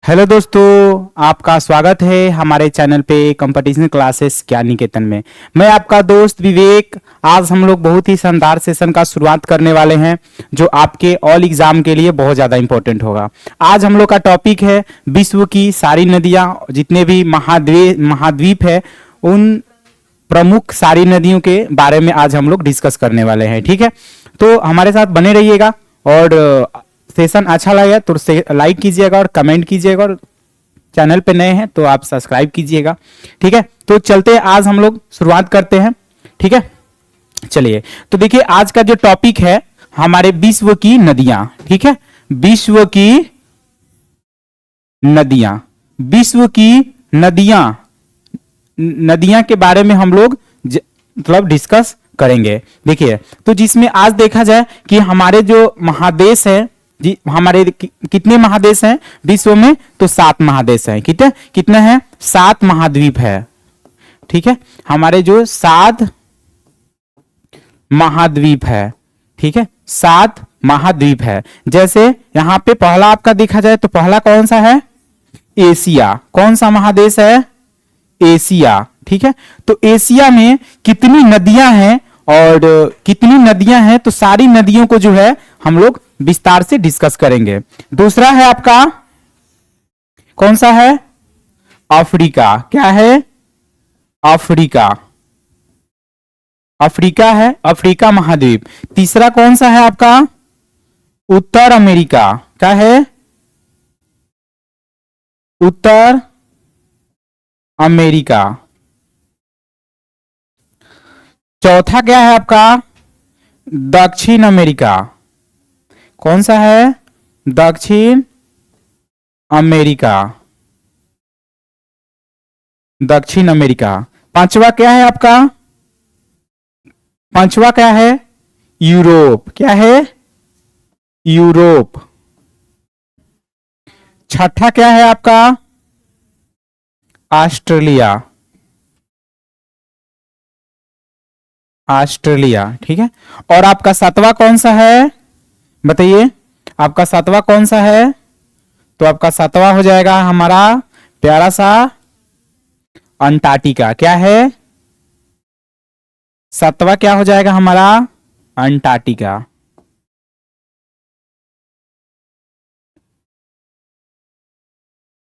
Hello दोस्तों, आपका स्वागत है हमारे चैनल पे कंपटीशन क्लासेस ज्ञान निकेतन में। मैं आपका दोस्त विवेक। आज हम लोग बहुत ही शानदार सेशन का शुरुआत करने वाले हैं जो आपके ऑल एग्जाम के लिए बहुत ज़्यादा इंपॉर्टेंट होगा। आज हम लोग का टॉपिक है विश्व की सारी नदियाँ, जितने भी महाद्वीप है उन प्रमुख सारी नदियों के बारे में आज हम लोग डिस्कस करने वाले हैं। ठीक है, तो हमारे साथ बने रहिएगा और सेशन अच्छा लगा तो लाइक कीजिएगा और कमेंट कीजिएगा, और चैनल पे नए हैं तो आप सब्सक्राइब कीजिएगा। ठीक है, तो चलते हैं, आज हम लोग शुरुआत करते हैं। ठीक है, चलिए। तो देखिए आज का जो टॉपिक है हमारे विश्व की नदियां। ठीक है, विश्व की नदियां, विश्व की नदियां के बारे में हम लोग मतलब डिस्कस करेंगे। देखिए, तो जिसमें आज देखा जाए कि हमारे जो महादेश है जी, हमारे कितने महादेश हैं विश्व में? तो 7 महादेश हैं। कितने हैं? 7 महाद्वीप है। ठीक है, हमारे जो 7 महाद्वीप है। ठीक है, 7 महाद्वीप है। जैसे यहां पे पहला आपका देखा जाए तो पहला कौन सा है? एशिया। कौन सा महादेश है? एशिया। ठीक है, तो एशिया में कितनी नदियां हैं और कितनी नदियां हैं तो सारी नदियों को जो है हम लोग विस्तार से डिस्कस करेंगे। दूसरा है आपका कौन सा है? अफ्रीका। क्या है? अफ्रीका। अफ्रीका है, अफ्रीका महाद्वीप। तीसरा कौन सा है आपका? उत्तर अमेरिका। क्या है? उत्तर अमेरिका। चौथा क्या है आपका? दक्षिण अमेरिका। कौन सा है? दक्षिण अमेरिका। दक्षिण अमेरिका। पांचवा क्या है आपका? पांचवा क्या है? यूरोप। क्या है? यूरोप। छठा क्या है आपका? ऑस्ट्रेलिया। ऑस्ट्रेलिया। ठीक है, और आपका 7वां कौन सा है? बताइए, आपका 7वां कौन सा है? तो आपका 7वां हो जाएगा हमारा प्यारा सा अंटार्कटिका। क्या है? 7वां क्या हो जाएगा हमारा? अंटार्कटिका।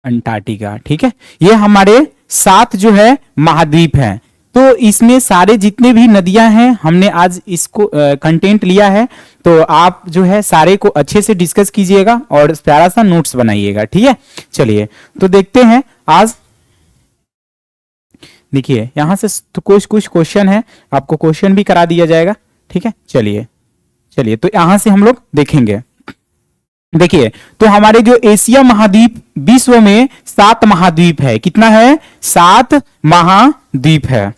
अंटार्कटिका। ठीक है, ये हमारे 7 जो है महाद्वीप हैं। तो इसमें सारे जितने भी नदियां हैं हमने आज इसको कंटेंट लिया है, तो आप जो है सारे को अच्छे से डिस्कस कीजिएगा और प्यारा सा नोट्स बनाइएगा। ठीक है, चलिए तो देखते हैं आज। देखिए यहां से तो कुछ क्वेश्चन है, आपको क्वेश्चन भी करा दिया जाएगा। ठीक है, चलिए तो यहां से हम लोग देखेंगे। देखिए, तो हमारे जो एशिया महाद्वीप, विश्व में 7 महाद्वीप है। कितना है? 7 महाद्वीप है।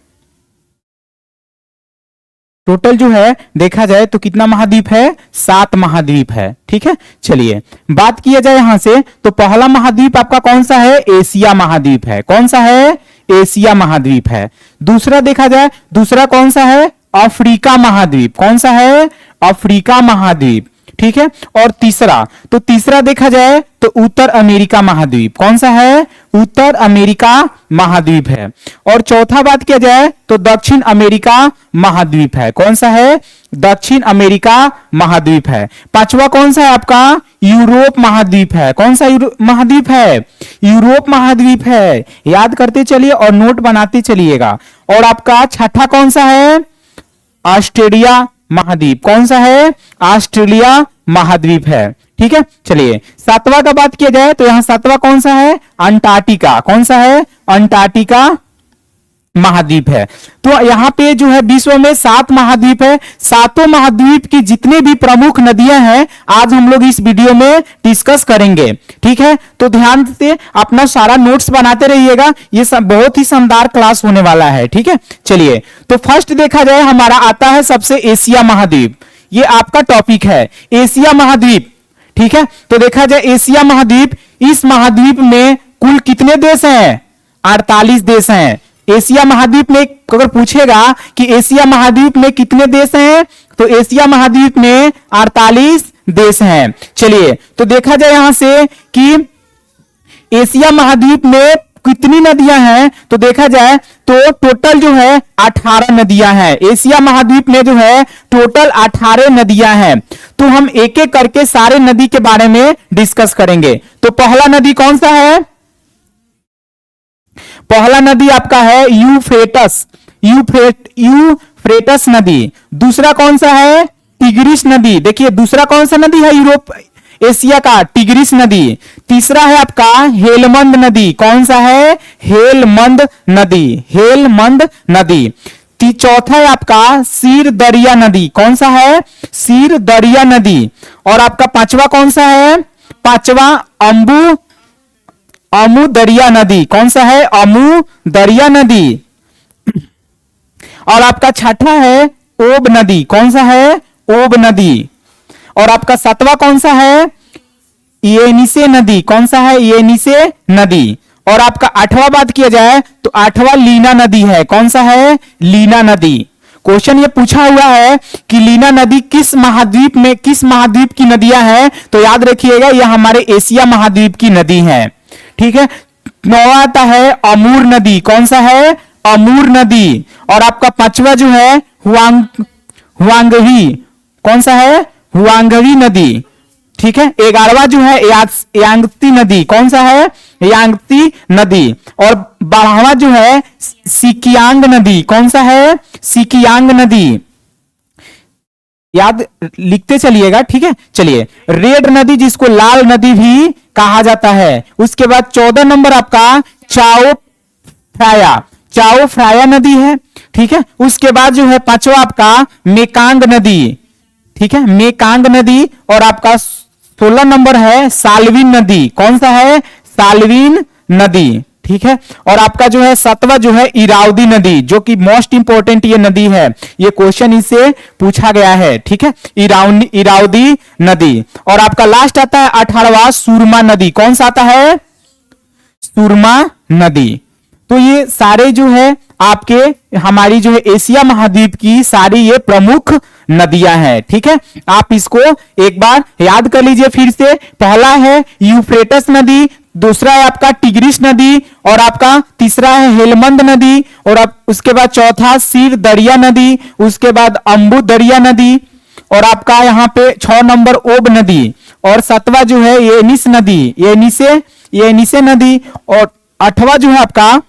टोटल जो है देखा जाए तो कितना महाद्वीप है? 7 महाद्वीप है। ठीक है, चलिए बात किया जाए यहां से, तो पहला महाद्वीप आपका कौन सा है? एशिया महाद्वीप है। कौन सा है? एशिया महाद्वीप है। दूसरा देखा जाए, दूसरा कौन सा है? अफ्रीका महाद्वीप। कौन सा है? अफ्रीका महाद्वीप। ठीक है, और तीसरा, तो तीसरा देखा जाए तो उत्तर अमेरिका महाद्वीप। कौन सा है? उत्तर अमेरिका महाद्वीप है। और चौथा बात किया जाए तो दक्षिण अमेरिका महाद्वीप है। कौन सा है? दक्षिण अमेरिका महाद्वीप है। पांचवा कौन सा है आपका? यूरोप महाद्वीप है। कौन सा महाद्वीप है? यूरोप महाद्वीप है। याद करते चलिए और नोट बनाते चलिएगा। और आपका छठा कौन सा है? ऑस्ट्रेलिया महाद्वीप। कौन सा है? ऑस्ट्रेलिया महाद्वीप है। ठीक है, चलिए 7वां का बात किया जाए तो यहां 7वां कौन सा है? अंटार्कटिका। कौन सा है? अंटार्कटिका महाद्वीप है। तो यहां पे जो है विश्व में 7 महाद्वीप है। 7 महाद्वीप की जितने भी प्रमुख नदियां हैं आज हम लोग इस वीडियो में डिस्कस करेंगे। ठीक है, तो ध्यान से अपना सारा नोट्स बनाते रहिएगा, ये सब बहुत ही शानदार क्लास होने वाला है। ठीक है, चलिए तो फर्स्ट देखा जाए हमारा आता है सबसे एशिया महाद्वीप। ये आपका टॉपिक है एशिया महाद्वीप। ठीक है, तो देखा जाए एशिया महाद्वीप, इस महाद्वीप में कुल कितने देश हैं? 48 देश हैं। एशिया महाद्वीप में अगर पूछेगा कि एशिया महाद्वीप में कितने देश हैं, तो एशिया महाद्वीप में 48 देश हैं। चलिए तो देखा जाए यहां से कि एशिया महाद्वीप में कितनी नदियां हैं, तो देखा जाए तो टोटल जो है 18 नदियां हैं। एशिया महाद्वीप में जो है टोटल 18 नदियां हैं। तो हम एक एक करके सारे नदी के बारे में डिस्कस करेंगे। तो पहला नदी कौन सा है? पहला नदी आपका है यूफ्रेटस, यूफ्रेटस नदी। दूसरा कौन सा है? टिग्रिस नदी। देखिए दूसरा कौन सा नदी है यूरोप एशिया का? टिग्रिस नदी। तीसरा है आपका हेलमंद नदी। कौन सा है? हेलमंद नदी, हेलमंद नदी। चौथा है आपका सीर दरिया नदी। कौन सा है? सीर दरिया नदी। और आपका पांचवा कौन सा है? पांचवा अमू दरिया नदी। कौन सा है? अमू दरिया नदी। और आपका छठा है ओब नदी। कौन सा है? ओब नदी। और आपका सातवां कौन सा है? येनिसे नदी। कौन सा है? येनिसे नदी। और आपका आठवां बात किया जाए तो आठवां लीना नदी है। कौन सा है? लीना नदी। क्वेश्चन ये पूछा हुआ है कि लीना नदी किस महाद्वीप में, किस महाद्वीप की नदियां हैं, तो याद रखिएगा यह हमारे एशिया महाद्वीप की नदी है। ठीक है। नौवां आता है अमूर नदी। कौन सा है? अमूर नदी। और आपका पांचवा जो है हुआंगही। कौन सा है? हुआंगही नदी। ठीक है। 11वां जो है यांगत्सी नदी। कौन सा है? यांगत्सी नदी। और 12वां जो है सिकियांग नदी। कौन सा है? सिकियांग नदी। याद लिखते चलिएगा। ठीक है। चलिए रेड नदी जिसको लाल नदी भी कहा जाता है। उसके बाद 14 नंबर आपका चाओ फ्राया, चाओ फ्राया नदी है। ठीक है। उसके बाद जो है पांचवा आपका मेकांग नदी। ठीक है, मेकांग नदी। और आपका 16 नंबर है साल्विन नदी। कौन सा है? साल्विन नदी। ठीक है। और आपका जो है 7वां जो है इरावदी नदी, जो कि मोस्ट इंपोर्टेंट ये नदी है, ये क्वेश्चन इससे पूछा गया है। ठीक है, इरावदी नदी। और आपका लास्ट आता है 18वां सुरमा नदी। कौन सा आता है? सुरमा नदी। तो ये सारे जो है आपके हमारी जो है एशिया महाद्वीप की सारी ये प्रमुख नदियां हैं। ठीक है, आप इसको एक बार याद कर लीजिए फिर से। पहला है यूफ्रेटस नदी, दूसरा है आपका टिग्रिस नदी, और आपका तीसरा है हेलमंद नदी, और आप उसके बाद चौथा सीर दरिया नदी, उसके बाद अम्बु दरिया नदी, और आपका यहाँ पे 6 नंबर ओब नदी, और 7वां जो है येनिस नदी, येनिसे नदी, और 8वां जो है आपका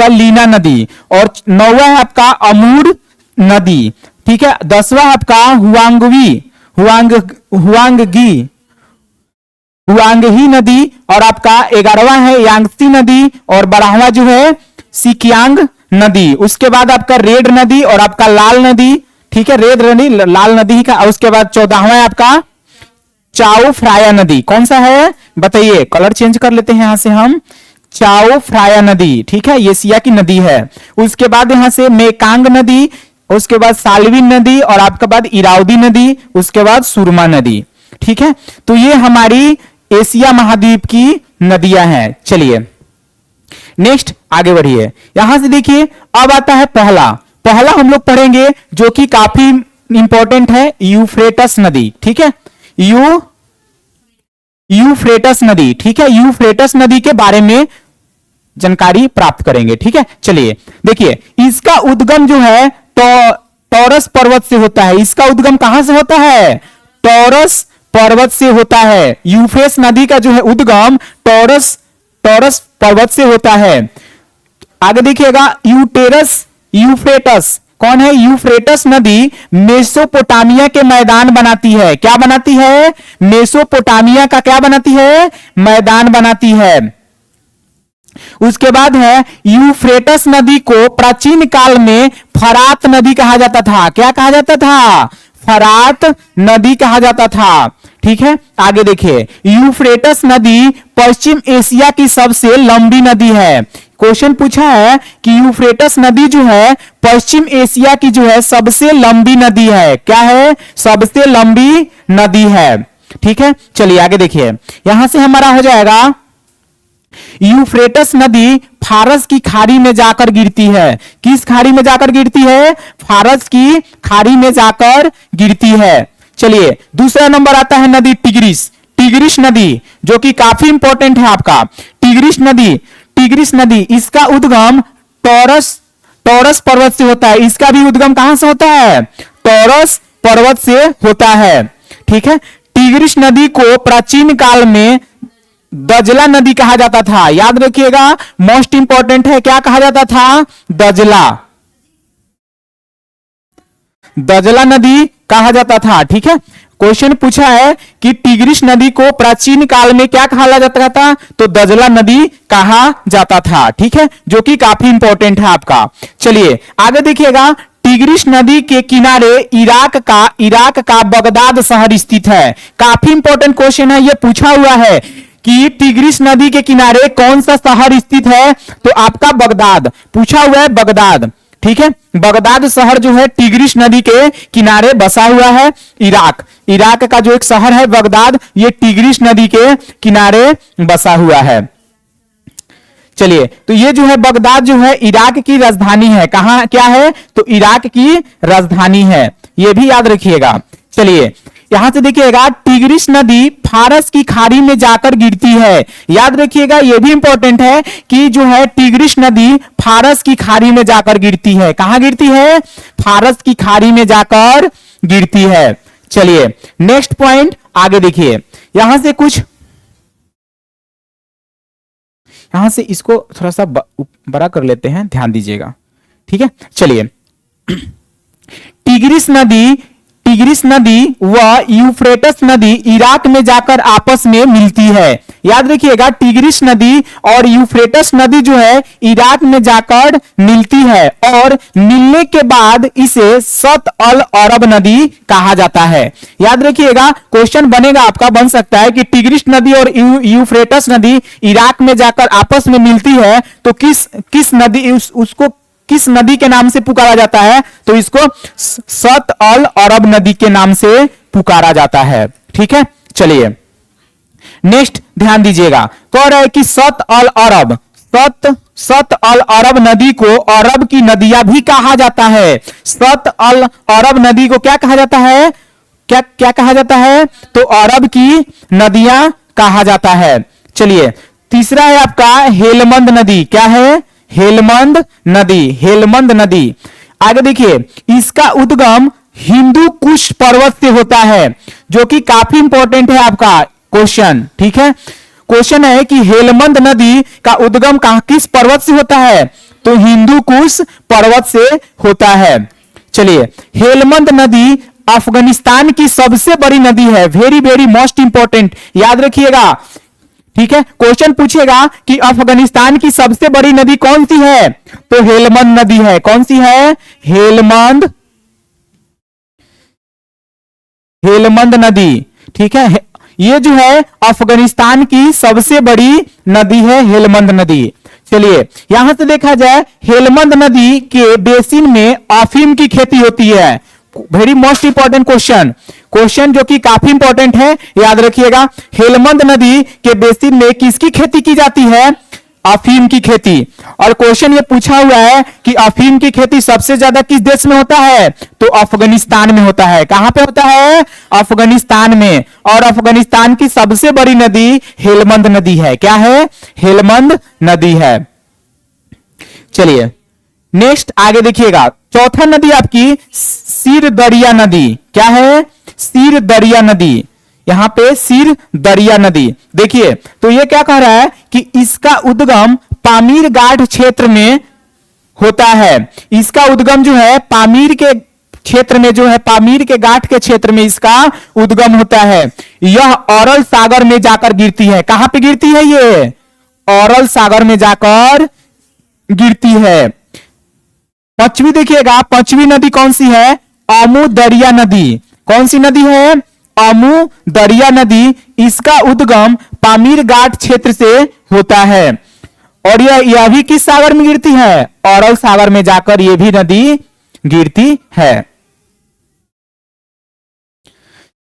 लीना नदी, और 9वां है आपका अमूर नदी। ठीक है, 10वां आपका हुआंगही नदी, और आपका 11वां है यांगत्सी नदी, और 12वां जो है सिकियांग नदी। उसके बाद आपका रेड नदी और आपका लाल नदी। ठीक है, रेड नदी लाल नदी का। उसके बाद 14वां है आपका चाओ फ्राया नदी। कौन सा है बताइए? कलर चेंज कर लेते हैं यहां से हम। चाओ फ्राया नदी। ठीक है, ये सिया की नदी है। उसके बाद यहां से मेकांग नदी, उसके बाद साल्विन नदी, और आपके बाद इरावदी नदी, उसके बाद सुरमा नदी। ठीक है, तो ये हमारी एशिया महाद्वीप की नदियां हैं। चलिए नेक्स्ट आगे बढ़िए। यहां से देखिए अब आता है पहला हम लोग पढ़ेंगे जो कि काफी इंपॉर्टेंट है, यूफ्रेटस नदी। ठीक है, यूफ्रेटस नदी। ठीक है, यूफ्रेटस नदी के बारे में जानकारी प्राप्त करेंगे। ठीक है, चलिए देखिए इसका उद्गम जो है टॉरस पर्वत से होता है। इसका उद्गम कहां से होता है? टॉरस पर्वत से होता है। यूफ्रेटस नदी का जो है उद्गम टॉरस पर्वत से होता है। आगे देखिएगा यूफ्रेटस कौन है? यूफ्रेटस नदी मेसोपोटामिया के मैदान बनाती है। क्या बनाती है? मेसोपोटामिया का क्या बनाती है? मैदान बनाती है। उसके बाद है यूफ्रेटस नदी को प्राचीन काल में फरात नदी कहा जाता था। क्या कहा जाता था? फरात नदी कहा जाता था। ठीक है, आगे देखिए यूफ्रेटस नदी पश्चिम एशिया की सबसे लंबी नदी है। क्वेश्चन पूछा है कि यूफ्रेटस नदी जो है पश्चिम एशिया की जो है सबसे लंबी नदी है। क्या है? सबसे लंबी नदी है। ठीक है, चलिए आगे देखिए। यहां से हमारा हो जाएगा यूफ्रेटस नदी फारस की खाड़ी में जाकर गिरती है। किस खाड़ी में जाकर गिरती है? फारस की खाड़ी में जाकर गिरती है। चलिए दूसरा नंबर आता है नदी टिग्रिस। टिग्रिस नदी, जो कि काफी इंपॉर्टेंट है आपका। टिग्रिस नदी इसका उद्गम टॉरस पर्वत से होता है। इसका भी उद्गम कहां से होता है? टॉरस पर्वत से होता है। ठीक है, टिग्रिस नदी को प्राचीन काल में दजला नदी कहा जाता था। याद रखिएगा, मोस्ट इंपॉर्टेंट है, क्या कहा जाता था? दजला नदी कहा जाता था। ठीक है, क्वेश्चन पूछा है कि टिग्रिस नदी को प्राचीन काल में क्या कहा जाता था? तो दजला नदी कहा जाता था। ठीक है, जो कि काफी इंपॉर्टेंट है आपका। चलिए आगे देखिएगा, टिग्रिस नदी के किनारे इराक का बगदाद शहर स्थित है। काफी इंपॉर्टेंट क्वेश्चन है, यह पूछा हुआ है कि टिग्रिस नदी के किनारे कौन सा शहर स्थित है? तो आपका बगदाद पूछा हुआ है, बगदाद। ठीक है, बगदाद शहर जो है टिग्रिस नदी के किनारे बसा हुआ है। इराक का जो एक शहर है बगदाद, ये टिग्रिस नदी के किनारे बसा हुआ है। चलिए, तो ये जो है बगदाद जो है इराक की राजधानी है। कहां क्या है? तो इराक की राजधानी है, ये भी याद रखिएगा। चलिए यहां से देखिएगा, टिग्रिस नदी फारस की खाड़ी में जाकर गिरती है। याद रखिएगा, यह भी इंपॉर्टेंट है कि जो है टिग्रिस नदी फारस की खाड़ी में जाकर गिरती है। कहां गिरती है? फारस की खाड़ी में जाकर गिरती है। चलिए नेक्स्ट पॉइंट आगे देखिए, यहां से इसको थोड़ा सा बड़ा कर लेते हैं, ध्यान दीजिएगा। ठीक है, चलिए टिग्रिस नदी व यूफ्रेटस नदी इराक में जाकर आपस में मिलती है। याद रखिएगा, टिग्रिस नदी और यूफ्रेटस नदी जो है इराक में जाकर मिलती है और मिलने के बाद इसे सत अल अरब नदी कहा जाता है। याद रखिएगा, क्वेश्चन बनेगा आपका, बन सकता है कि टिग्रिस नदी और यूफ्रेटस नदी इराक में जाकर आपस में मिलती है, तो किस नदी उसको किस नदी के नाम से पुकारा जाता है? तो इसको सत अल अरब नदी के नाम से पुकारा जाता है। ठीक है, चलिए नेक्स्ट ध्यान दीजिएगा, कह रहा है कि सत अल अरब नदी को अरब की नदियां भी कहा जाता है। सत अल अरब नदी को क्या कहा जाता है? क्या कहा जाता है? तो अरब की नदियां कहा जाता है। चलिए तीसरा है आपका हेलमंद नदी। क्या है? हेलमंद नदी। आगे देखिए, इसका उद्गम हिंदू कुश पर्वत से होता है, जो कि काफी इंपॉर्टेंट है आपका क्वेश्चन। ठीक है, क्वेश्चन है कि हेलमंद नदी का उद्गम किस पर्वत से होता है? तो हिंदू कुश पर्वत से होता है। चलिए, हेलमंद नदी अफगानिस्तान की सबसे बड़ी नदी है। वेरी वेरी मोस्ट इंपॉर्टेंट, याद रखिएगा। ठीक है, क्वेश्चन पूछेगा कि अफगानिस्तान की सबसे बड़ी नदी कौन सी है? तो हेलमंद नदी है। कौन सी है? हेलमंद नदी। ठीक है, ये जो है अफगानिस्तान की सबसे बड़ी नदी है, हेलमंद नदी। चलिए यहां से देखा जाए, हेलमंद नदी के बेसिन में अफीम की खेती होती है। वेरी मोस्ट इंपॉर्टेंट क्वेश्चन जो कि काफी इंपॉर्टेंट है, याद रखिएगा। हेलमंद नदी के बेसिन में किसकी खेती की जाती है? अफीम की खेती। और क्वेश्चन ये पूछा हुआ है कि अफीम की खेती सबसे ज्यादा किस देश में होता है? तो अफगानिस्तान में होता है। कहां पे होता है? अफगानिस्तान में। और अफगानिस्तान की सबसे बड़ी नदी हेलमंद नदी है। क्या है? हेलमंद नदी है। चलिए नेक्स्ट आगे देखिएगा, चौथा नदी आपकी सिर दरिया नदी। क्या है? सिर दरिया नदी। यहां पे सिर दरिया नदी देखिए, तो ये क्या कह रहा है कि इसका उद्गम पामीर घाट क्षेत्र में होता है। इसका उद्गम जो है पामीर के क्षेत्र में, जो है पामीर के घाट के क्षेत्र में इसका उद्गम होता है। यह अरल सागर में जाकर गिरती है। कहां पे गिरती है? ये अरल सागर में जाकर गिरती है। पश्चिमी देखिएगा, पश्चिमी नदी कौन सी है? आमू दरिया नदी। कौन सी नदी है? आमू दरिया नदी। इसका उद्गम पामीर घाट क्षेत्र से होता है और यह भी किस सागर में गिरती है? अरल सागर में जाकर यह भी नदी गिरती है।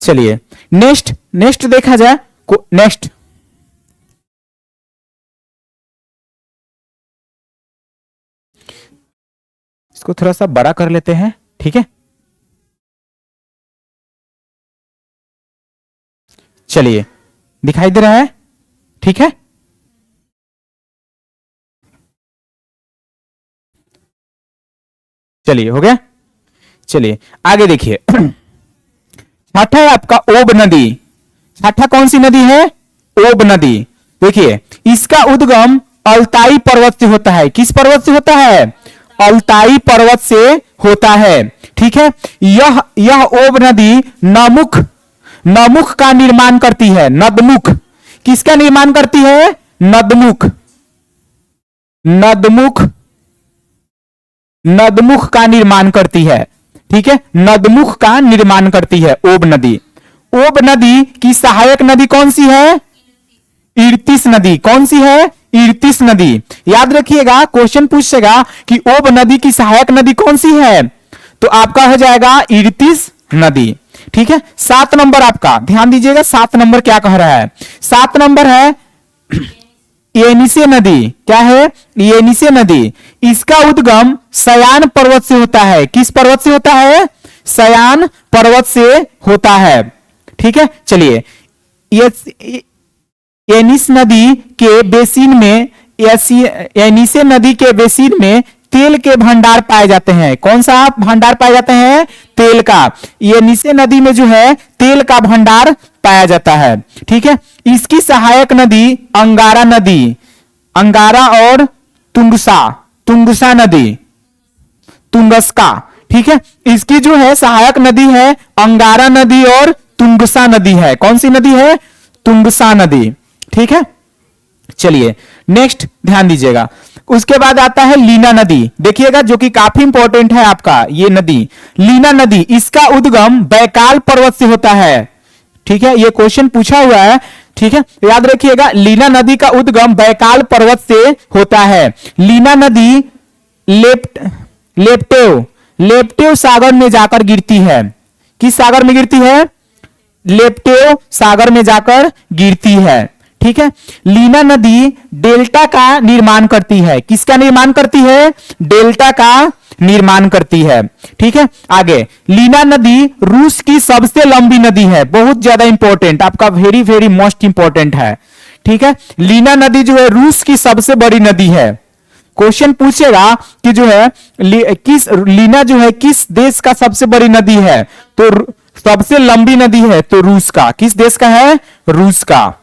चलिए नेक्स्ट देखा जाए, नेक्स्ट इसको थोड़ा सा बड़ा कर लेते हैं। ठीक है, चलिए दिखाई दे रहा है? ठीक है, चलिए हो गया। चलिए आगे देखिए, छठा है आपका ओब नदी। छठा कौन सी नदी है? ओब नदी। देखिए इसका उद्गम अल्ताई पर्वत से होता है। किस पर्वत से होता है? अल्ताई पर्वत से होता है। ठीक है, यह ओब नदी नमुख नमुख का निर्माण करती है। नदमुख किसका निर्माण करती है? नदमुख नदमुख नदमुख का निर्माण करती है। ठीक है, नदमुख का निर्माण करती है ओब नदी। ओब नदी की सहायक नदी कौन सी है? इर्तिस नदी। कौन सी है? इर्तिस नदी। याद रखिएगा, क्वेश्चन पूछेगा कि ओब नदी की सहायक नदी कौन सी है, तो आपका हो जाएगा इर्तिस नदी। ठीक है, 7 नंबर आपका ध्यान दीजिएगा। 7 नंबर क्या कह रहा है? 7 नंबर है येनिसे नदी। क्या है? येनिसे नदी। इसका उद्गम सयान पर्वत से होता है। किस पर्वत से होता है? सयान पर्वत से होता है। ठीक है, चलिए येनिस नदी के बेसिन में येनिसे नदी के बेसिन में तेल के भंडार पाए जाते हैं। कौन सा भंडार पाए जाते हैं? तेल का। येनिसे नदी में जो है तेल का भंडार पाया जाता है। ठीक है, इसकी सहायक नदी अंगारा नदी, अंगारा और तुंगसा नदी, तुंगस्का। ठीक है, इसकी जो है सहायक नदी है अंगारा नदी और तुंगसा नदी है। कौन सी नदी है? तुंगसा नदी। ठीक है, चलिए नेक्स्ट ध्यान दीजिएगा। उसके बाद आता है लीना नदी। देखिएगा, जो कि काफी इंपॉर्टेंट है आपका ये नदी, लीना नदी। इसका उद्गम बैकाल पर्वत से होता है। ठीक है, ये क्वेश्चन पूछा हुआ है। ठीक है, याद रखिएगा, लीना नदी का उद्गम बैकाल पर्वत से होता है। लीना नदी लेप्टेव सागर में जाकर गिरती है। किस सागर में गिरती है? लेप्टेव सागर में जाकर गिरती है। ठीक है, लीना नदी डेल्टा का निर्माण करती है। किसका निर्माण करती है? डेल्टा का निर्माण करती है। ठीक है, आगे लीना नदी रूस की सबसे लंबी नदी है। बहुत ज्यादा इंपॉर्टेंट, आपका वेरी वेरी मोस्ट इंपॉर्टेंट है। ठीक है, लीना नदी जो है रूस की सबसे बड़ी नदी है। क्वेश्चन पूछेगा कि जो है लीना जो है किस देश का सबसे बड़ी नदी है, तो सबसे लंबी नदी है तो रूस का। किस देश का है? रूस का।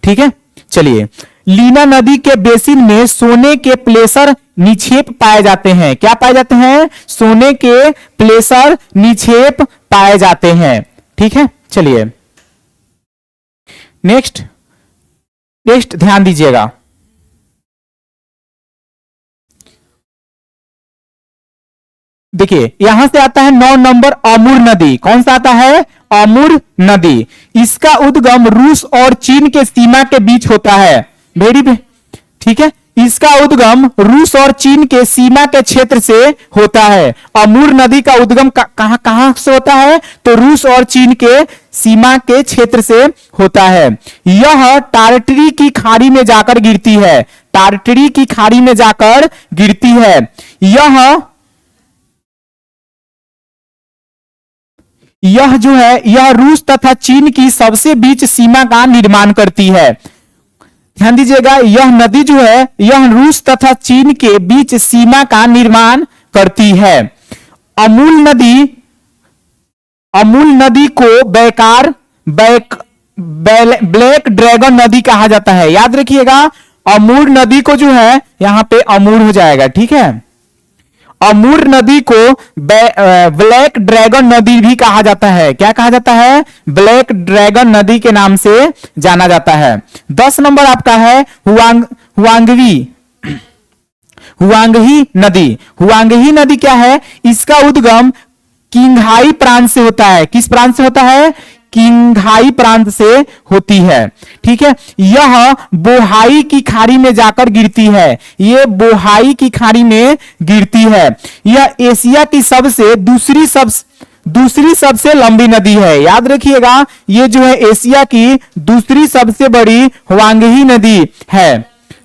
ठीक है, चलिए लीना नदी के बेसिन में सोने के प्लेसर निक्षेप पाए जाते हैं। क्या पाए जाते हैं? सोने के प्लेसर निक्षेप पाए जाते हैं। ठीक है, चलिए नेक्स्ट ध्यान दीजिएगा। देखिए यहां से आता है 9 नंबर अमूर नदी। कौन सा आता है? अमूर नदी। इसका उद्गम रूस और चीन के सीमा के बीच होता है। ठीक है, इसका उद्गम रूस और चीन के सीमा के क्षेत्र से होता है। अमूर नदी का उद्गम कहां से होता है? तो रूस और चीन के सीमा के क्षेत्र से होता है। यह टार्टरी की खाड़ी में जाकर गिरती है। टार्टरी की खाड़ी में जाकर गिरती है। यह जो है यह रूस तथा चीन की सबसे बीच सीमा का निर्माण करती है। ध्यान दीजिएगा, यह नदी जो है यह रूस तथा चीन के बीच सीमा का निर्माण करती है। अमूल नदी को ब्लैक ड्रैगन नदी कहा जाता है। याद रखिएगा, अमूर नदी को जो है यहां पे अमूर हो जाएगा। ठीक है, अमूर नदी को ब्लैक ड्रैगन नदी भी कहा जाता है। क्या कहा जाता है? ब्लैक ड्रैगन नदी के नाम से जाना जाता है। 10 नंबर आपका है हुआंगही नदी। हुआंगही नदी क्या है? इसका उद्गम किंघाई प्रांत से होता है। किस प्रांत से होता है? किंघाई प्रांत से होती है। ठीक है, यह बोहाई की खाड़ी में जाकर गिरती है। ये बोहाई की खाड़ी में गिरती है। यह एशिया की दूसरी सबसे लंबी नदी है। याद रखिएगा, ये जो है एशिया की दूसरी सबसे बड़ी हुआंगही नदी है।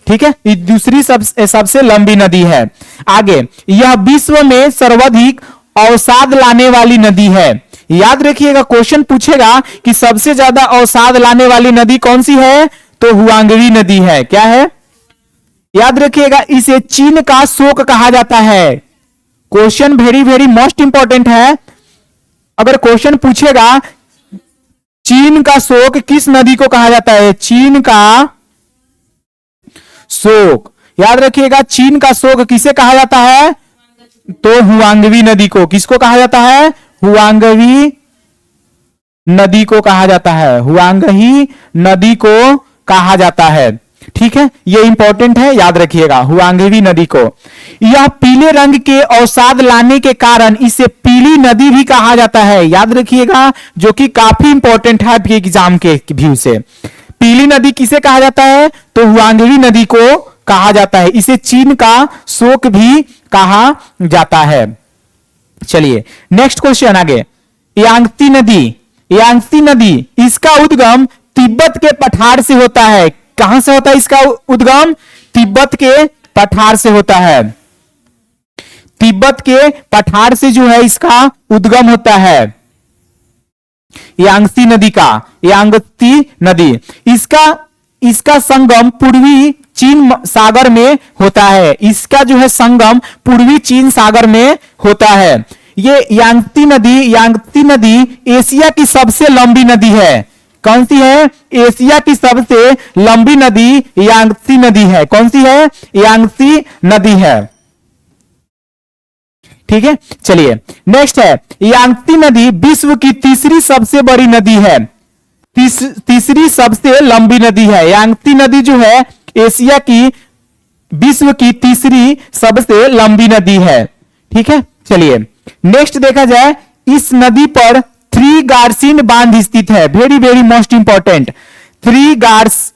ठीक है, ये दूसरी सबसे लंबी नदी है। आगे, यह विश्व में सर्वाधिक अवसाद लाने वाली नदी है। याद रखिएगा, क्वेश्चन पूछेगा कि सबसे ज्यादा अवसाद लाने वाली नदी कौन सी है, तो हुआंगवी नदी है। क्या है? याद रखिएगा, इसे चीन का शोक कहा जाता है। Question very very most important है। अगर क्वेश्चन पूछेगा चीन का शोक किस नदी को कहा जाता है, चीन का शोक, याद रखिएगा चीन का शोक किसे कहा जाता है, तो हुआंगवी नदी को। किसको कहा जाता है? हुआंगवी नदी को कहा जाता है, हुआंगही नदी को कहा जाता है। ठीक है, ये इंपॉर्टेंट है, याद रखिएगा हुआंगवी नदी को। यह पीले रंग के अवसाद लाने के कारण इसे पीली नदी भी कहा जाता है। याद रखिएगा, जो कि काफी इंपॉर्टेंट है आपके एग्जाम के व्यू से। पीली नदी किसे कहा जाता है, तो हुआंगवी नदी को कहा जाता है। इसे चीन का शोक भी कहा जाता है। चलिए नेक्स्ट क्वेश्चन आगे। यांगत्सी नदी, यांगत्सी नदी, इसका उद्गम तिब्बत के पठार से होता है। कहां से होता है इसका उद्गम? तिब्बत के पठार से होता है। तिब्बत के पठार से जो है इसका उद्गम होता है यांगत्सी नदी का, यांगत्सी नदी। इसका संगम पूर्वी चीन सागर में होता है। इसका जो है संगम पूर्वी चीन सागर में होता है। ये यांगत्सी नदी एशिया की सबसे लंबी नदी है। कौन सी है? एशिया की सबसे लंबी नदी यांगत्सी नदी है। कौन सी है? यांगत्सी नदी है। ठीक है, चलिए नेक्स्ट है, यांगत्सी नदी विश्व की तीसरी सबसे बड़ी नदी है, तीसरी सबसे लंबी नदी है। यांगत्सी नदी जो है एशिया की विश्व की तीसरी सबसे लंबी नदी है। ठीक है, चलिए नेक्स्ट देखा जाए, इस नदी पर थ्री गार्सिन बांध स्थित है। Very very most important, Three Gorges,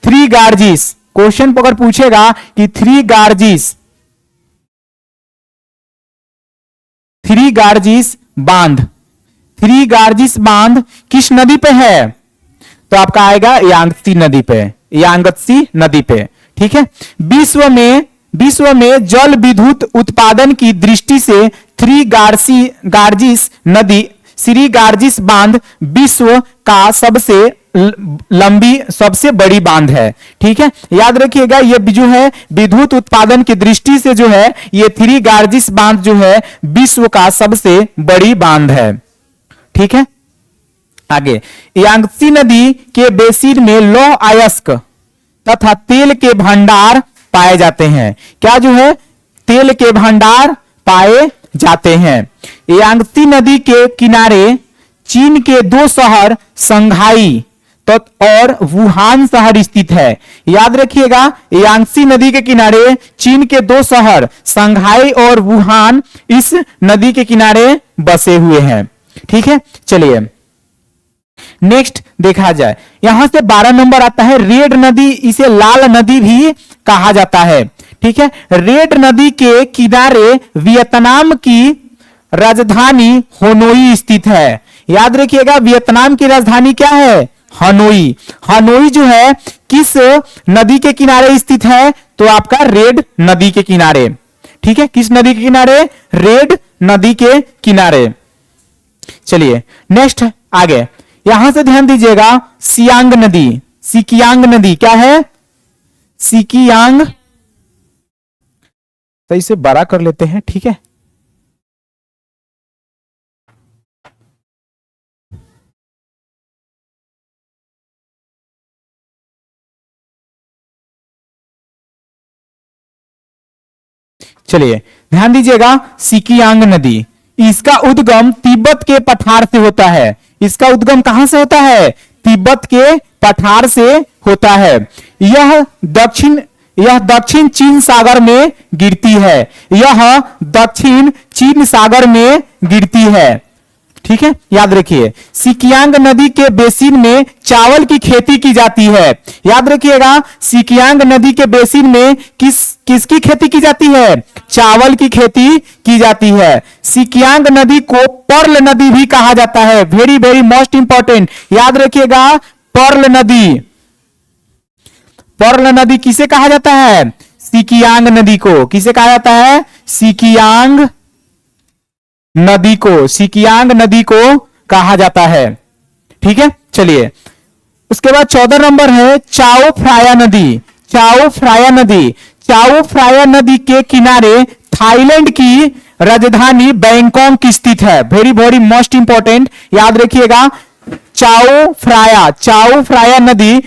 Three Gorges. Question अगर पूछेगा कि थ्री गार्जिस बांध, थ्री गार्जिस बांध किस नदी पे है, तो आपका आएगा यांगत्सी नदी पे, यांगत्सी नदी पे। ठीक है, विश्व में जल विद्युत उत्पादन की दृष्टि से थ्री गार्जिस नदी, श्री गार्जिस बांध विश्व का सबसे लंबी सबसे बड़ी बांध है। ठीक है, याद रखिएगा, ये जो है विद्युत उत्पादन की दृष्टि से जो है ये थ्री गार्जिस बांध जो है विश्व का सबसे बड़ी बांध है। ठीक है, आगे, यांगत्सी नदी के बेसिन में लौह अयस्क तथा तेल के भंडार पाए जाते हैं। क्या जो है? तेल के भंडार पाए जाते हैं। यांगत्सी नदी के किनारे चीन के दो शहर संघाई और वुहान शहर स्थित है। याद रखिएगा, यांगत्सी नदी के किनारे चीन के दो शहर संघाई और वुहान इस नदी के किनारे बसे हुए हैं। ठीक है, चलिए नेक्स्ट देखा जाए, यहां से 12 नंबर आता है, रेड नदी, इसे लाल नदी भी कहा जाता है। ठीक है, रेड नदी के किनारे वियतनाम की राजधानी हनोई स्थित है। याद रखिएगा, वियतनाम की राजधानी क्या है? हनोई। हनोई जो है किस नदी के किनारे स्थित है, तो आपका रेड नदी के किनारे। ठीक है, किस नदी के किनारे? रेड नदी के किनारे। चलिए नेक्स्ट आगे, यहां से ध्यान दीजिएगा, सियांग नदी, सिकियांग नदी क्या है? सिकियांग, तो इसे बड़ा कर लेते हैं। ठीक है, चलिए ध्यान दीजिएगा, सिकियांग नदी, इसका उद्गम तिब्बत के पठार से होता है। इसका उद्गम कहां से होता है? तिब्बत के पठार से होता है। यह दक्षिण चीन सागर में गिरती है। यह दक्षिण चीन सागर में गिरती है। ठीक है, याद रखिए, सिकियांग नदी के बेसिन में चावल की खेती की जाती है। याद रखिएगा, सिकियांग नदी के बेसिन में किसकी खेती की जाती है? चावल की खेती की जाती है। सिकियांग नदी को पर्ल नदी भी कहा जाता है। वेरी वेरी मोस्ट इंपॉर्टेंट, याद रखिएगा, पर्ल नदी, पर्ल नदी किसे कहा जाता है? सिकियांग नदी को। किसे कहा जाता है? सिकियांग नदी को, सिकियांग नदी को कहा जाता है। ठीक है, चलिए उसके बाद 14 नंबर है चाओ फ्राया नदी। चाओ फ्राया नदी, चाओ फ्राया नदी के किनारे थाईलैंड की राजधानी बैंकॉक स्थित है। वेरी वेरी मोस्ट इंपॉर्टेंट, याद रखिएगा। चाओ फ्राया नदी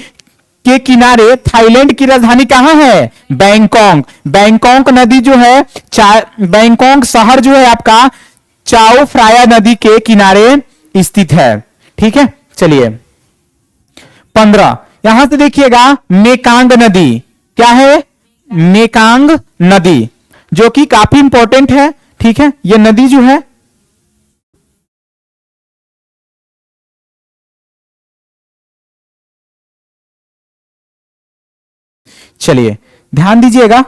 के किनारे थाईलैंड की राजधानी कहां है? बैंकॉक। बैंकॉक नदी जो है, बैंकॉक शहर जो है आपका चाओ फ्राया नदी के किनारे स्थित है। ठीक है, चलिए 15 यहां से देखिएगा मेकांग नदी। क्या है? मेकांग नदी, जो कि काफी इंपॉर्टेंट है। ठीक है, यह नदी जो है चलिए ध्यान दीजिएगा।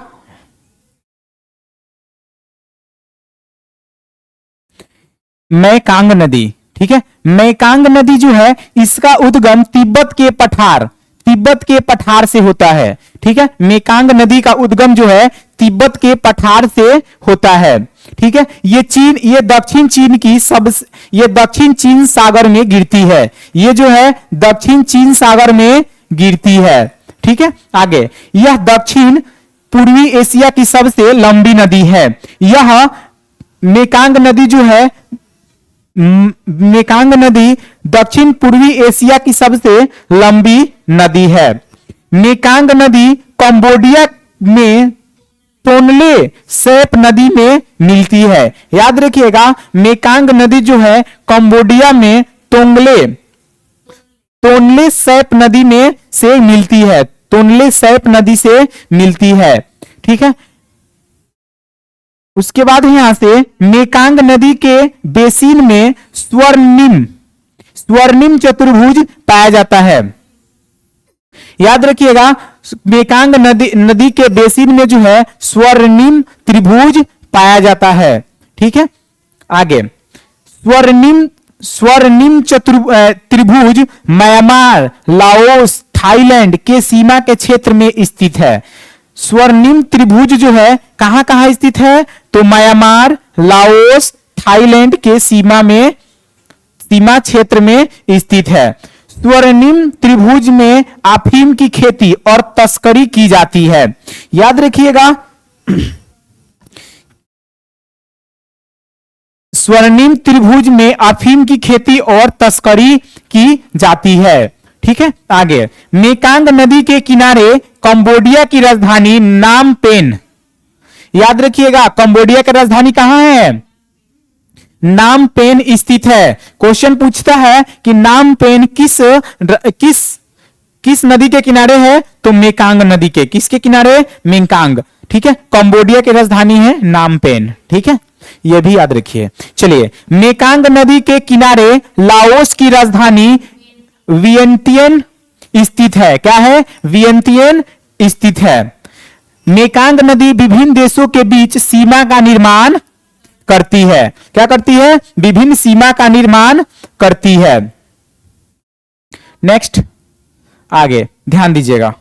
मेकांग नदी, ठीक है, मेकांग नदी जो है इसका उद्गम तिब्बत के पठार से होता है। ठीक है, मेकांग नदी का उद्गम जो है तिब्बत के पठार से होता है। ठीक है, ये दक्षिण चीन सागर में गिरती है। ये जो है दक्षिण चीन सागर में गिरती है। ठीक है, आगे यह दक्षिण पूर्वी एशिया की सबसे लंबी नदी है। यह मेकांग नदी जो है, मेकांग नदी दक्षिण पूर्वी एशिया की सबसे लंबी नदी है। मेकांग नदी कंबोडिया में तोनले सैप नदी में मिलती है। याद रखिएगा, मेकांग नदी जो है कंबोडिया में तोनले सैप नदी में से मिलती है। तोनले सैप नदी से मिलती है। ठीक है, उसके बाद यहां से मेकांग नदी के बेसिन में स्वर्णिम चतुर्भुज पाया जाता है। याद रखिएगा, मेकांग नदी के बेसिन में जो है स्वर्णिम त्रिभुज पाया जाता है। ठीक है, आगे स्वर्णिम त्रिभुज म्यांमार, लाओस, थाईलैंड के सीमा के क्षेत्र में स्थित है। स्वर्णिम त्रिभुज जो है कहां कहां स्थित है? तो म्यांमार, लाओस, थाईलैंड के सीमा क्षेत्र में स्थित है। स्वर्णिम त्रिभुज में अफीम की खेती और तस्करी की जाती है। याद रखिएगा, स्वर्णिम त्रिभुज में अफीम की खेती और तस्करी की जाती है। ठीक है, आगे मेकांग नदी के किनारे कंबोडिया की राजधानी नामपेन। याद रखिएगा, कंबोडिया की राजधानी कहां है? नामपेन स्थित है। क्वेश्चन पूछता है कि नामपेन किस नदी के किनारे है? तो मेकांग नदी के। किसके किनारे? मेकांग। ठीक है, कंबोडिया की राजधानी है नामपेन। ठीक है, यह भी याद रखिए। चलिए, मेकांग नदी के किनारे लाओस की राजधानी वियंतियन स्थित है। क्या है? वियंतियन स्थित है। मेकांग नदी विभिन्न देशों के बीच सीमा का निर्माण करती है। क्या करती है? विभिन्न सीमा का निर्माण करती है। नेक्स्ट, आगे ध्यान दीजिएगा।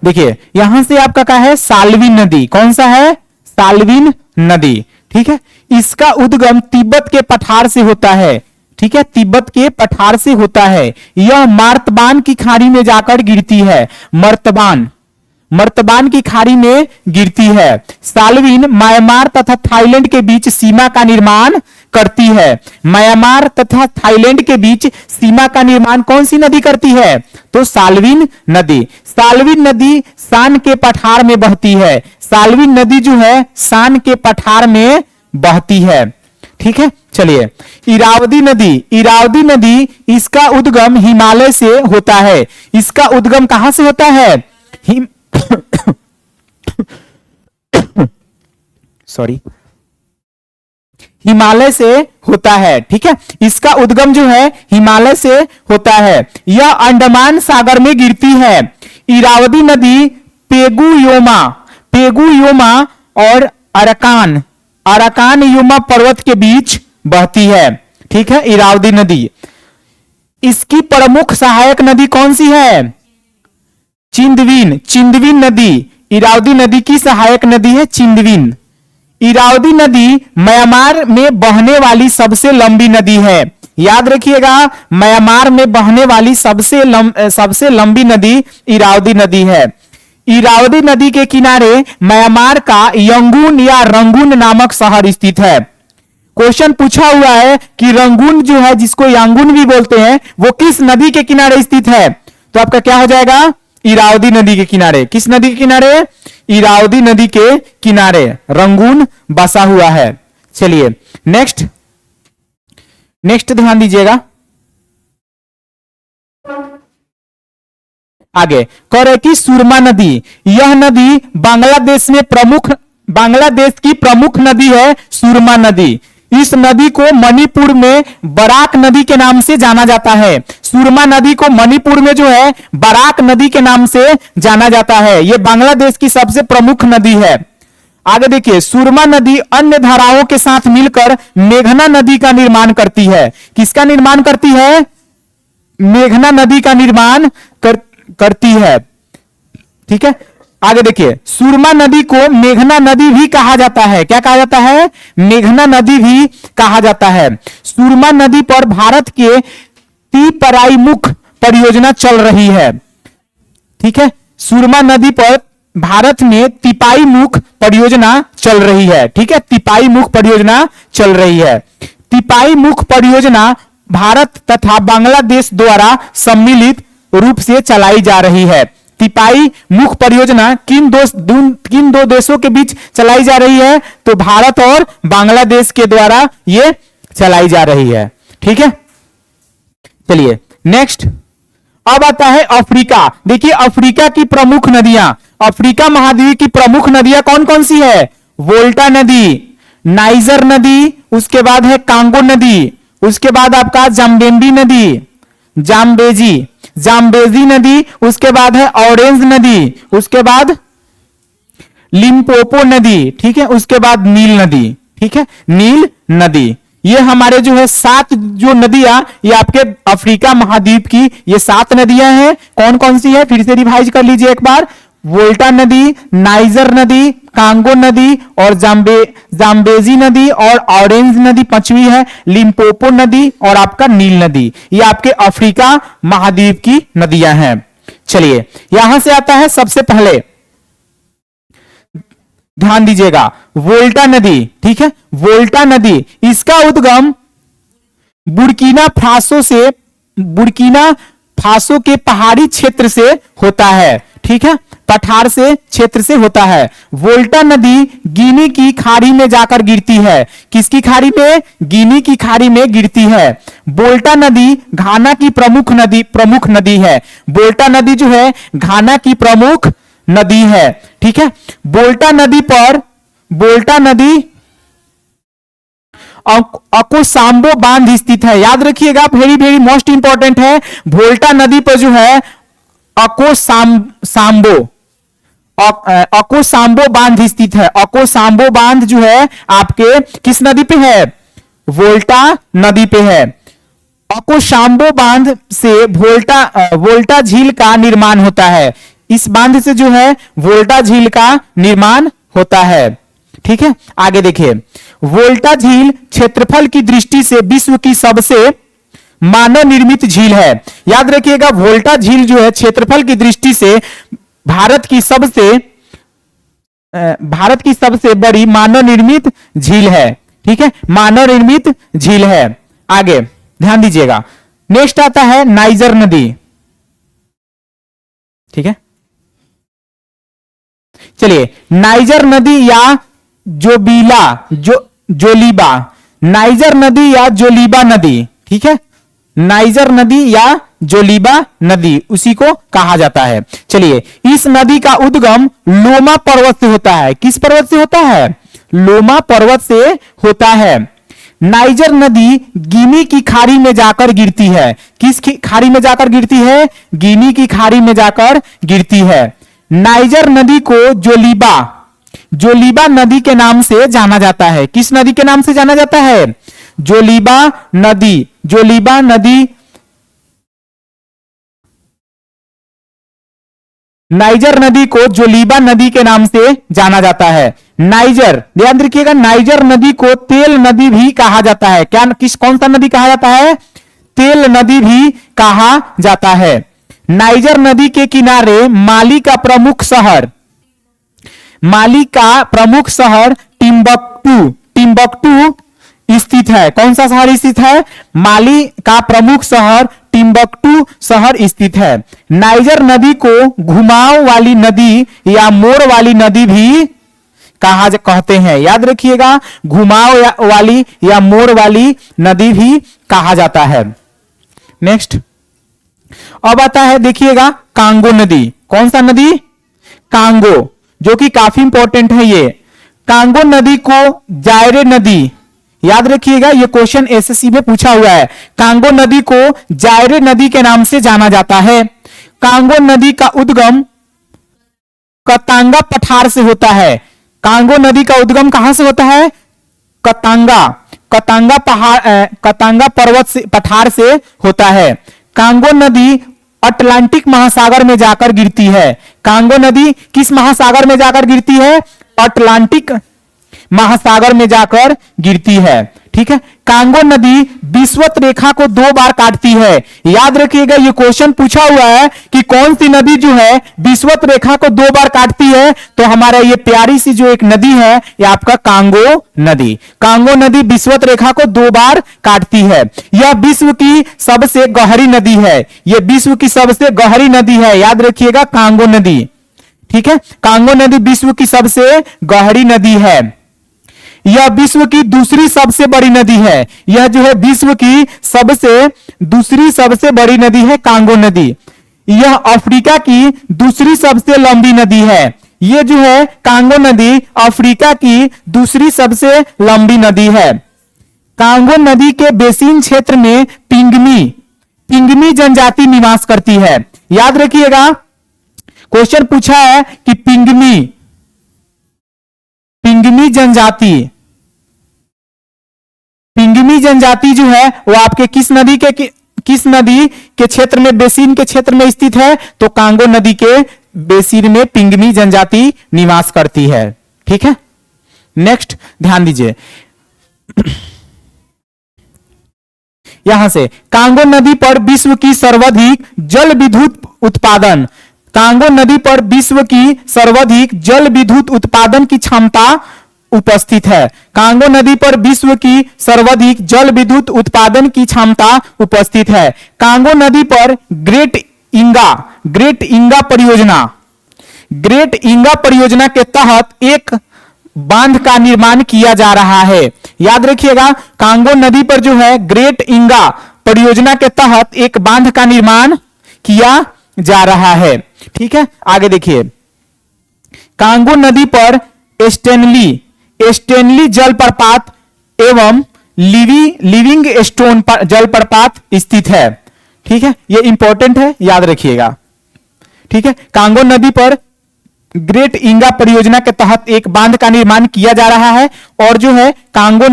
देखिए यहां से आपका क्या है? साल्विन नदी। कौन सा है? साल्विन नदी। ठीक है, इसका उद्गम तिब्बत के पठार से होता है। ठीक है, तिब्बत के पठार से होता है। यह मार्तबान की खाड़ी में जाकर गिरती है। मर्तबान की खाड़ी में गिरती है। साल्विन म्यांमार तथा थाईलैंड के बीच सीमा का निर्माण करती है। म्यांमार तथा थाईलैंड के बीच सीमा का निर्माण कौन सी नदी करती है? तो साल्विन नदी। साल्विन नदी शान के पठार में बहती है। साल्विन नदी जो है शान के पठार में बहती है। ठीक है, चलिए इरावदी नदी इसका उद्गम हिमालय से होता है। इसका उद्गम कहां से होता है? सॉरी, हिमालय से होता है। ठीक है, इसका उद्गम जो है हिमालय से होता है। यह अंडमान सागर में गिरती है। इरावदी नदी पेगुयोमा और अराकान युमा पर्वत के बीच बहती है। ठीक है, इरावदी नदी। इसकी प्रमुख सहायक नदी कौन सी है? चिंदविन नदी इरावदी नदी की सहायक नदी है चिंदविन। इरावदी नदी म्यांमार में बहने वाली सबसे लंबी नदी है। याद रखिएगा, म्यांमार में बहने वाली सबसे लंबी नदी इरावदी नदी है। इरावदी नदी के किनारे म्यांमार का यंगून या रंगून नामक शहर स्थित है। क्वेश्चन पूछा हुआ है कि रंगून जो है, जिसको यांगून भी बोलते हैं, वो किस नदी के किनारे स्थित है? तो आपका क्या हो जाएगा? इरावदी नदी के किनारे। किस नदी के किनारे? इरावदी नदी के किनारे रंगून बसा हुआ है। चलिए नेक्स्ट ध्यान दीजिएगा। आगे कह रहे कि सुरमा नदी, यह नदी बांग्लादेश की प्रमुख नदी है सुरमा नदी। इस नदी को मणिपुर में बराक नदी के नाम से जाना जाता है। सुरमा नदी को मणिपुर में जो है बराक नदी के नाम से जाना जाता है। यह बांग्लादेश की सबसे प्रमुख नदी है। आगे देखिए, सुरमा नदी अन्य धाराओं के साथ मिलकर मेघना नदी का निर्माण करती है। किसका निर्माण करती है? मेघना नदी का निर्माण करती है। ठीक है, आगे देखिए, सुरमा नदी को मेघना नदी भी कहा जाता है। क्या कहा जाता है? मेघना नदी भी कहा जाता है। सुरमा नदी पर भारत के तिपराईमुख परियोजना चल रही है। ठीक है, सुरमा नदी पर भारत में तिपाईमुख परियोजना चल रही है। ठीक है, तिपाईमुख परियोजना चल रही है। तिपाईमुख परियोजना भारत तथा बांग्लादेश द्वारा सम्मिलित रूप से चलाई जा रही है। तिपाई मुख परियोजना किन दो देशों के बीच चलाई जा रही है? तो भारत और बांग्लादेश के द्वारा यह चलाई जा रही है। ठीक है, चलिए नेक्स्ट। अब आता है अफ्रीका। देखिए, अफ्रीका की प्रमुख नदियां, अफ्रीका महाद्वीप की प्रमुख नदियां कौन कौन सी है? वोल्टा नदी, नाइजर नदी, उसके बाद है कांगो नदी, उसके बाद आपका जाम्बेजी नदी, उसके बाद है ऑरेंज नदी, उसके बाद लिम्पोपो नदी। ठीक है, उसके बाद नील नदी। ठीक है, नील नदी। ये हमारे जो है 7 जो नदियां, ये आपके अफ्रीका महाद्वीप की ये 7 नदियां हैं। कौन कौन सी है? फिर से रिवाइज कर लीजिए एक बार। वोल्टा नदी, नाइजर नदी, कांगो नदी और जाम्बेजी नदी और ऑरेंज नदी 5वीं है, लिम्पोपो नदी और आपका नील नदी। ये आपके अफ्रीका महाद्वीप की नदियां हैं। चलिए यहां से आता है सबसे पहले, ध्यान दीजिएगा, वोल्टा नदी। ठीक है, वोल्टा नदी, इसका उद्गम बुर्किना फासो के पहाड़ी क्षेत्र से होता है। ठीक है, पठार से क्षेत्र से होता है। वोल्टा नदी गिनी की खाड़ी में जाकर गिरती है। किसकी खाड़ी में? गिनी की खाड़ी में गिरती है। वोल्टा नदी घाना की प्रमुख नदी है। वोल्टा नदी जो है घाना की प्रमुख नदी है। ठीक है, वोल्टा नदी अकोसाम्बो बांध स्थित है। याद रखिएगा, वेरी वेरी मोस्ट इंपॉर्टेंट है। वोल्टा नदी पर जो है अकोसाम्बो बांध स्थित है। अकोसाम्बो बांध जो है आपके किस नदी पे है? वोल्टा नदी पे है। अकोसाम्बो बांध से वोल्टा झील का निर्माण होता है। इस बांध से जो है वोल्टा झील का निर्माण होता है। ठीक है, आगे देखिए, वोल्टा झील क्षेत्रफल की दृष्टि से विश्व की सबसे मानव निर्मित झील है। याद रखिएगा, वोल्टा झील जो है क्षेत्रफल की दृष्टि से भारत की सबसे बड़ी मानव निर्मित झील है। ठीक है, मानव निर्मित झील है। आगे ध्यान दीजिएगा, नेक्स्ट आता है नाइजर नदी। ठीक है, चलिए, नाइजर नदी या जोलीबा, नाइजर नदी या जोलीबा नदी। ठीक है, नाइजर नदी या जोलीबा नदी उसी को कहा जाता है। चलिए, इस नदी का उद्गम लोमा पर्वत से होता है। किस पर्वत से होता है? लोमा पर्वत से होता है। नाइजर नदी गिनी की खाड़ी में जाकर गिरती है। किस खाड़ी में जाकर गिरती है? गिनी की खाड़ी में जाकर गिरती है। नाइजर नदी को जोलीबा नदी के नाम से जाना जाता है। किस नदी के नाम से जाना जाता है? जोलीबा नदी। नाइजर नदी को जोलीबा नदी के नाम से जाना जाता है। नाइजर, ध्यान रखिएगा, नाइजर नदी को तेल नदी भी कहा जाता है। क्या, कौन सा नदी कहा जाता है? तेल नदी भी कहा जाता है। नाइजर नदी के किनारे माली का प्रमुख शहर टिम्बकटू स्थित है। कौन सा शहर स्थित है? माली का प्रमुख शहर टिम्बकटू शहर स्थित है। नाइजर नदी को घुमाव वाली नदी या मोड़ वाली नदी भी कहते हैं। याद रखिएगा, घुमाव वाली या मोड़ वाली नदी भी कहा जाता है। नेक्स्ट अब आता है, देखिएगा, कांगो नदी। कौन सा नदी? कांगो, जो कि काफी इंपॉर्टेंट है। ये कांगो नदी को जायरे नदी, याद रखिएगा, ये क्वेश्चन एसएससी में पूछा हुआ है। कांगो नदी को जायरे नदी के नाम से जाना जाता है। कांगो नदी का उद्गम कतांगा पठार से होता है। कांगो नदी का उद्गम कहां से होता है? कतांगा पर्वत से, पठार से होता है। कांगो नदी अटलांटिक महासागर में जाकर गिरती है। कांगो नदी किस महासागर में जाकर गिरती है? अटलांटिक महासागर में जाकर गिरती है। ठीक है। कांगो नदी विषुवत रेखा को 2 बार काटती है। याद रखिएगा, ये क्वेश्चन पूछा हुआ है कि कौन सी नदी जो है विषुवत रेखा को 2 बार काटती है, तो हमारा ये प्यारी सी जो एक नदी है, ये आपका कांगो नदी। कांगो नदी विषुवत रेखा को 2 बार काटती है। यह विश्व की सबसे गहरी नदी है। यह विश्व की सबसे गहरी नदी है। याद रखिएगा, कांगो नदी। ठीक है, कांगो नदी विश्व की सबसे गहरी नदी है। यह विश्व की दूसरी सबसे बड़ी नदी है। यह जो है विश्व की दूसरी सबसे बड़ी नदी है कांगो नदी। यह अफ्रीका की दूसरी सबसे लंबी नदी है। यह जो है कांगो नदी अफ्रीका की दूसरी सबसे लंबी नदी है। कांगो नदी के बेसिन क्षेत्र में पिंगमी जनजाति निवास करती है। याद रखिएगा, क्वेश्चन पूछा है कि पिंगमी जनजाति जो है वो आपके किस नदी के क्षेत्र में, बेसिन के क्षेत्र में स्थित है? तो कांगो नदी के बेसिन में पिंगमी जनजाति निवास करती है। ठीक है, नेक्स्ट ध्यान दीजिए, यहां से कांगो नदी पर विश्व की सर्वाधिक जल विद्युत उत्पादन। कांगो नदी पर विश्व की सर्वाधिक जल विद्युत उत्पादन की क्षमता उपस्थित है। कांगो नदी पर विश्व की सर्वाधिक जल विद्युत उत्पादन की क्षमता उपस्थित है। कांगो नदी पर ग्रेट इंगा परियोजना के तहत एक बांध का निर्माण किया जा रहा है। याद रखिएगा, कांगो नदी पर जो है ग्रेट इंगा परियोजना के तहत एक बांध का निर्माण किया जा रहा है। ठीक है, आगे देखिए, कांगो नदी पर स्टेनली जलप्रपात एवं लिविंग स्टोन जलप्रपात स्थित है। ठीक है, ये इंपॉर्टेंट है, याद रखिएगा। ठीक है, कांगो नदी पर ग्रेट इंगा परियोजना के तहत एक बांध का निर्माण किया जा रहा है, और जो है कांगो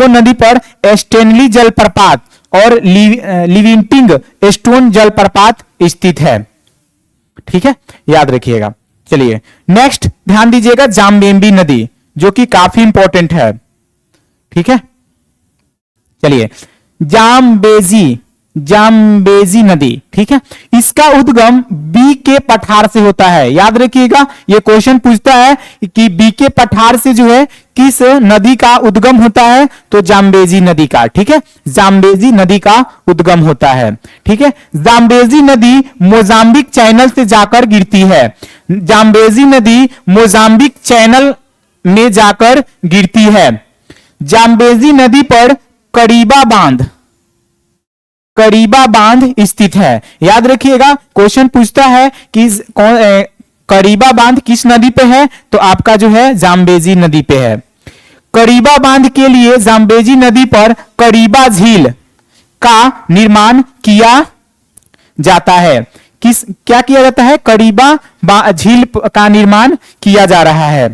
नदी पर स्टेनली जलप्रपात और लिविंग स्टोन जलप्रपात स्थित है। ठीक है, याद रखिएगा। चलिए नेक्स्ट ध्यान दीजिएगा, जाम्बेम्बी नदी, जो कि काफी इंपॉर्टेंट है। ठीक है, चलिए, जाम्बेजी नदी। ठीक है, इसका उद्गम बी के पठार से होता है। याद रखिएगा, ये क्वेश्चन पूछता है कि बी के पठार से जो है किस नदी का उद्गम होता है? तो जाम्बेजी नदी का। ठीक है, जाम्बेजी नदी का उद्गम होता है। ठीक है, जाम्बेजी नदी मोजाम्बिक चैनल से जाकर गिरती है। जाम्बेजी नदी मोजाम्बिक चैनल में जाकर गिरती है। जाम्बेजी नदी पर करीबा बांध स्थित है। याद रखिएगा, क्वेश्चन पूछता है कि करीबा बांध किस नदी पे है? तो आपका जो है जाम्बेजी नदी पे है। करीबा बांध के लिए जाम्बेजी नदी पर करीबा झील का निर्माण किया जाता है। क्या किया जाता है? करीबा झील का निर्माण किया जा रहा है।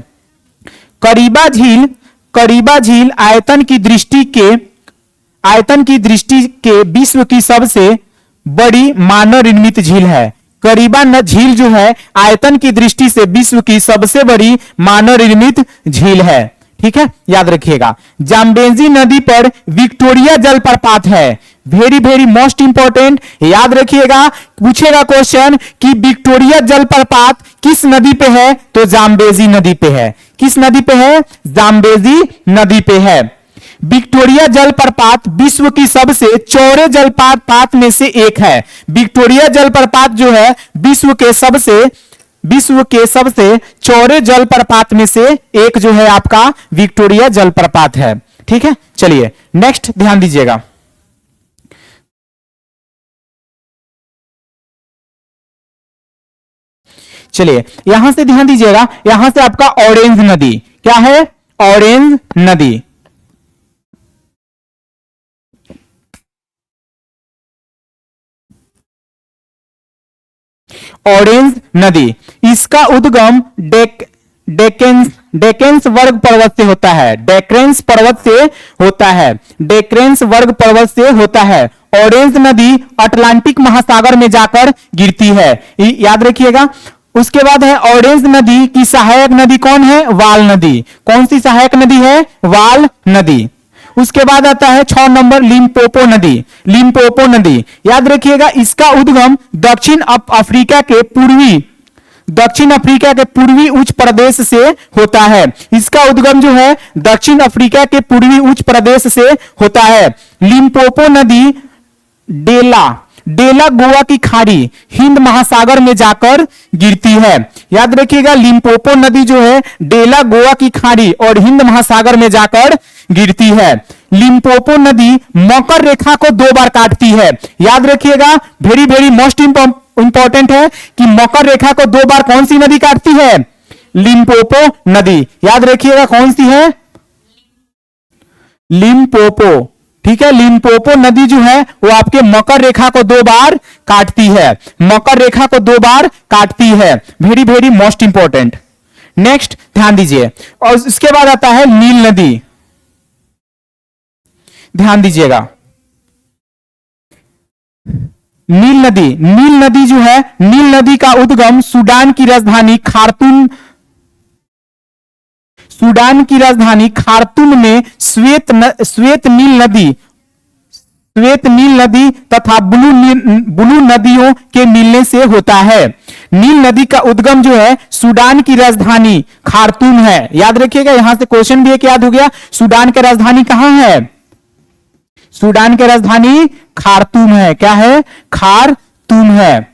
करीबा झील आयतन की दृष्टि के विश्व की सबसे बड़ी मानव निर्मित झील है। करीबा झील जो है आयतन की दृष्टि से विश्व की सबसे बड़ी मानव निर्मित झील है। ठीक है, याद रखिएगा। जाम्बेजी नदी पर विक्टोरिया जलप्रपात है। वेरी वेरी मोस्ट इंपॉर्टेंट, याद रखिएगा। पूछेगा क्वेश्चन कि विक्टोरिया जलप्रपात किस नदी पे है, तो जाम्बेजी नदी पे है। किस नदी पे है? जाम्बेजी नदी पे है। विक्टोरिया जलप्रपात विश्व की सबसे चौड़े जलप्रपात में से एक है। विक्टोरिया जलप्रपात जो है विश्व के सबसे चौड़े जलप्रपात में से एक जो है आपका विक्टोरिया जलप्रपात है। ठीक है, चलिए नेक्स्ट ध्यान दीजिएगा। चलिए यहां से ध्यान दीजिएगा, यहां से आपका ऑरेंज नदी क्या है? ऑरेंज नदी। ऑरेंज नदी, इसका उद्गम डेकेंस वर्ग पर्वत से होता है। डेक्रेंस पर्वत से होता है। डेक्रेंस वर्ग पर्वत से होता है। ऑरेंज नदी अटलांटिक महासागर में जाकर गिरती है, याद रखिएगा। उसके बाद है ऑरेंज नदी की सहायक नदी कौन है? वाल नदी। कौन सी सहायक नदी है? वाल नदी। उसके बाद आता है 6 नंबर लिम्पोपो नदी। लिम्पोपो नदी, याद रखिएगा, इसका उद्गम दक्षिण अफ्रीका के पूर्वी उच्च प्रदेश से होता है। इसका उद्गम जो है दक्षिण अफ्रीका के पूर्वी उच्च प्रदेश से होता है। लिम्पोपो नदी डेला गोवा की खाड़ी हिंद महासागर में जाकर गिरती है। याद रखिएगा, लिम्पोपो नदी जो है डेला गोवा की खाड़ी और हिंद महासागर में जाकर गिरती है। लिम्पोपो नदी मकर रेखा को 2 बार काटती है। याद रखिएगा, वेरी वेरी मोस्ट इंपॉर्टेंट है कि मकर रेखा को 2 बार कौन सी नदी काटती है? लिम्पोपो नदी। याद रखिएगा कौन सी है? लिम्पोपो। ठीक है, लिम्पोपो नदी जो है वो आपके मकर रेखा को 2 बार काटती है। मकर रेखा को 2 बार काटती है। Very very most important. Next ध्यान दीजिए, और इसके बाद आता है नील नदी। ध्यान दीजिएगा, नील नदी जो है, नील नदी का उद्गम सूडान की राजधानी खार्तूम में श्वेत नील नदी तथा ब्लू नदियों के मिलने से होता है। नील नदी का उद्गम जो है सूडान की राजधानी खार्तूम है। याद रखिएगा, यहां से क्वेश्चन भी एक याद हो गया। सूडान की राजधानी कहां है? सूडान की राजधानी खार्तूम है। क्या है? खार्तूम है।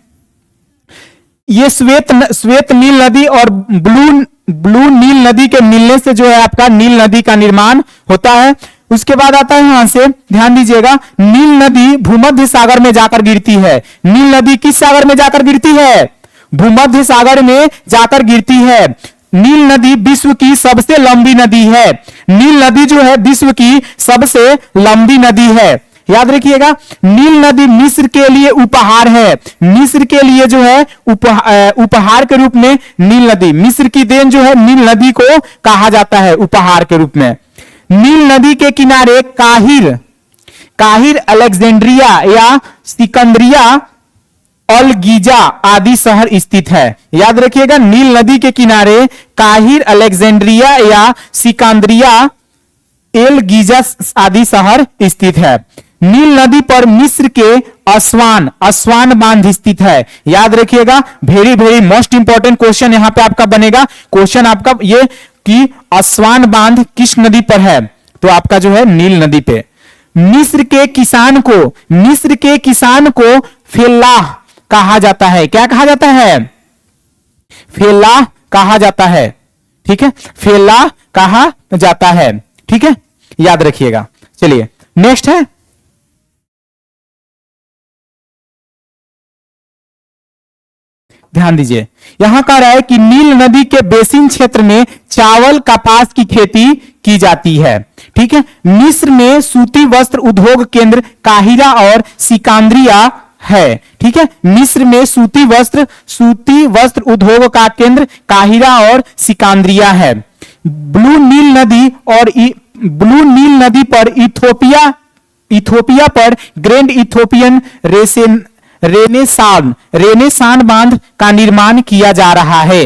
ये श्वेत नील नदी और ब्लू नील नदी के मिलने से जो है आपका नील नदी का निर्माण होता है। उसके बाद आता है यहां से ध्यान दीजिएगा, नील नदी भूमध्य सागर में जाकर गिरती है। नील नदी किस सागर में जाकर गिरती है? भूमध्य सागर में जाकर गिरती है। नील नदी विश्व की सबसे लंबी नदी है। नील नदी जो है विश्व की सबसे लंबी नदी है। याद रखिएगा, नील नदी मिस्र के लिए उपहार है। मिस्र के लिए जो है उपहार के रूप में नील नदी, मिस्र की देन जो है नील नदी को कहा जाता है उपहार के रूप में। नील नदी के किनारे काहिर अलेक्जेंड्रिया या सिकंदरिया अल गीजा आदि शहर स्थित है। याद रखिएगा, नील नदी के किनारे काहिर अलेक्जेंड्रिया या सिकंदरिया एल गीजा आदि शहर स्थित है। नील नदी पर मिस्र के अस्वान बांध स्थित है। याद रखिएगा, very very most important question यहां पे आपका बनेगा। क्वेश्चन आपका ये कि अस्वान बांध किस नदी पर है? तो आपका जो है नील नदी पे। मिस्र के किसान को फेल्लाह कहा जाता है। क्या कहा जाता है? फेल्लाह कहा जाता है। ठीक है, फेल्लाह कहा जाता है। ठीक है, याद रखिएगा। चलिए नेक्स्ट है, ध्यान दीजिए, यहां कह रहा है कि नील नदी के बेसिन क्षेत्र में चावल कपास की खेती की जाती है। ठीक है, मिस्र में सूती वस्त्र उद्योग केंद्र काहिरा और सिकंदरिया है। ठीक है, मिस्र में सूती वस्त्र उद्योग का केंद्र काहिरा और सिकंदरिया है। ब्लू नील नदी पर इथोपिया पर ग्रैंड इथोपियन रेनेसान बांध का निर्माण किया जा रहा है।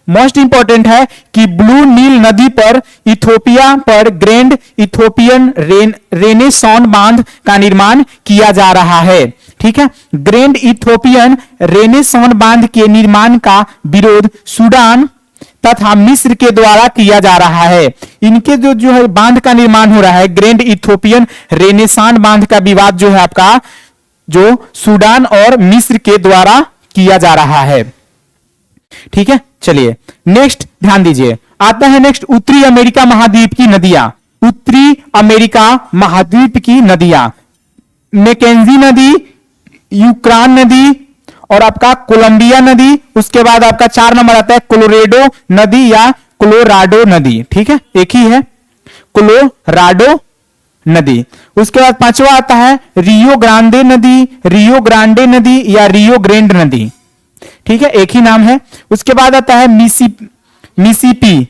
मोस्ट इंपॉर्टेंट है कि ब्लू नील नदी पर इथोपिया पर ग्रैंड इथोपियन रेनेसां बांध का निर्माण किया जा रहा है। ठीक है, ग्रैंड इथोपियन रेनेसां बांध के निर्माण का विरोध सूडान तथा मिस्र के द्वारा किया जा रहा है। इनके जो है बांध का निर्माण हो रहा है, ग्रैंड इथोपियन रेनेसां बांध का विवाद जो है आपका जो सूडान और मिस्र के द्वारा किया जा रहा है। ठीक है, चलिए नेक्स्ट ध्यान दीजिए, आता है नेक्स्ट उत्तरी अमेरिका महाद्वीप की नदियां। उत्तरी अमेरिका महाद्वीप की नदियां, मैकेंजी नदी, यूक्रान नदी और आपका कोलंबिया नदी। उसके बाद आपका 4 नंबर आता है कोलोरेडो नदी या कोलोराडो नदी। ठीक है, एक ही है कोलोराडो नदी। उसके बाद 5वां आता है रियो ग्रांडे नदी, रियो ग्रांडे नदी या रियो ग्रैंड नदी। ठीक है, एक ही नाम है। उसके बाद आता है मिसिसिपी।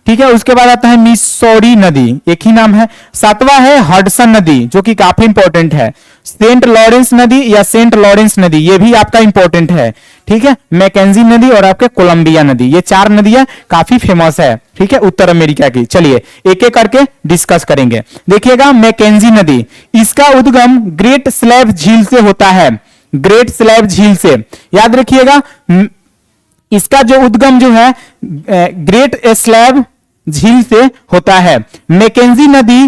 ठीक है, उसके बाद आता है मिसौरी नदी, एक ही नाम है। 7वां है हडसन नदी जो कि काफी इंपॉर्टेंट है। सेंट लॉरेंस नदी या सेंट लॉरेंस नदी, ये भी आपका इंपॉर्टेंट है। ठीक है, मैकेंजी नदी और आपके कोलंबिया नदी, ये 4 नदियां काफी फेमस है। ठीक है, उत्तर अमेरिका की। चलिए एक एक करके डिस्कस करेंगे। देखिएगा, मैकेंजी नदी, इसका उद्गम ग्रेट स्लैव झील से होता है। ग्रेट स्लैव झील से, याद रखिएगा, इसका जो उद्गम जो है ग्रेट स्लैव झील से होता है। मैकेंजी नदी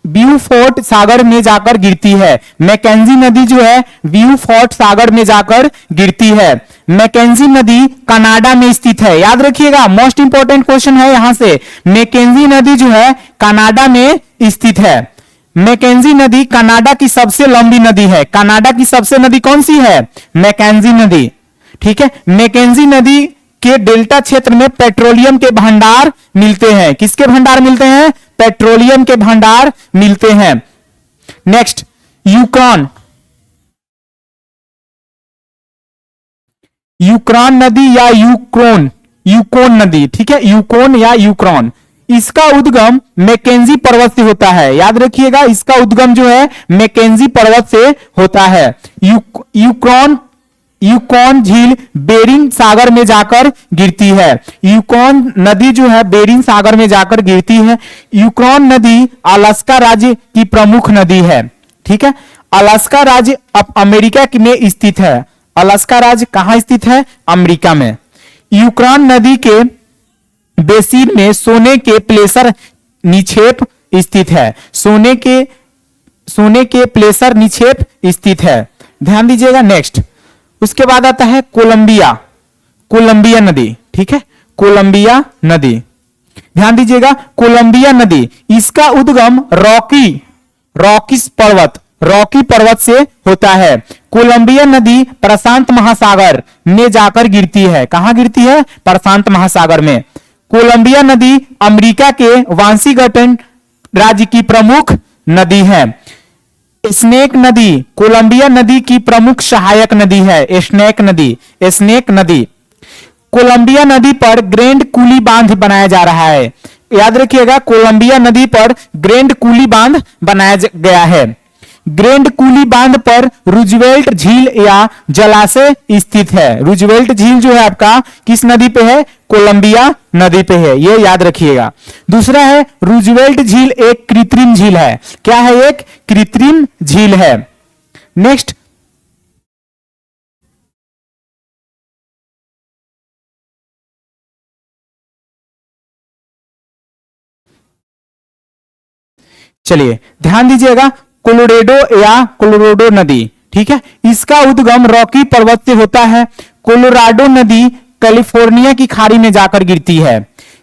ब्यूफोर्ट सागर में जाकर गिरती है। मैकेंजी नदी जो है ब्यूफोर्ट सागर में जाकर गिरती है। मैकेंजी नदी कनाडा में स्थित है। याद रखिएगा, मोस्ट इंपॉर्टेंट क्वेश्चन है यहां से। मैकेंजी नदी जो है कनाडा में स्थित है। मैकेंजी नदी कनाडा की सबसे लंबी नदी है। कनाडा की सबसे नदी कौन सी है? मैकेंजी नदी। ठीक है, मैकेंजी नदी के डेल्टा क्षेत्र में पेट्रोलियम के भंडार मिलते हैं। किसके भंडार मिलते हैं? पेट्रोलियम के भंडार मिलते हैं। नेक्स्ट, यूक्रान नदी या यूकोन नदी। ठीक है, यूकोन या यूक्रान, इसका उद्गम मैकेंजी पर्वत से होता है। याद रखिएगा, इसका उद्गम जो है मैकेंजी पर्वत से होता है। यूकॉन झील बेरिंग सागर में जाकर गिरती है। यूकॉन नदी जो है बेरिंग सागर में जाकर गिरती है। यूक्रेन नदी अलास्का राज्य की प्रमुख नदी है। ठीक है, अलास्का राज्य अब अमेरिका में स्थित है। अलास्का राज्य कहां स्थित है? अमेरिका में। यूक्रेन नदी के बेसिन में सोने के प्लेसर निक्षेप स्थित है। सोने के प्लेसर निक्षेप स्थित है। ध्यान दीजिएगा। नेक्स्ट, उसके बाद आता है कोलंबिया नदी। ठीक है, कोलंबिया नदी, ध्यान दीजिएगा। कोलंबिया नदी, इसका उद्गम रॉकी पर्वत से होता है। कोलंबिया नदी प्रशांत महासागर में जाकर गिरती है। कहां गिरती है? प्रशांत महासागर में। कोलंबिया नदी अमेरिका के वाशिंगटन राज्य की प्रमुख नदी है। स्नेक नदी कोलंबिया नदी की प्रमुख सहायक नदी है। स्नेक नदी कोलंबिया नदी पर ग्रैंड कूली बांध बनाया जा रहा है। याद रखिएगा, कोलंबिया नदी पर ग्रैंड कूली बांध बनाया गया है। ग्रैंड कूली बांध पर रूजवेल्ट झील या जलाशय स्थित है। रूजवेल्ट झील जो है आपका किस नदी पे है? कोलंबिया नदी पे है, ये याद रखिएगा। दूसरा है रूजवेल्ट झील एक कृत्रिम झील है। क्या है? एक कृत्रिम झील है। नेक्स्ट, चलिए ध्यान दीजिएगा। कोलोराडो नदी, ठीक है, इसका उद्गम रॉकी पर्वत से होता है। कोलोराडो नदी कैलिफोर्निया की खाड़ी में जाकर गिरती है।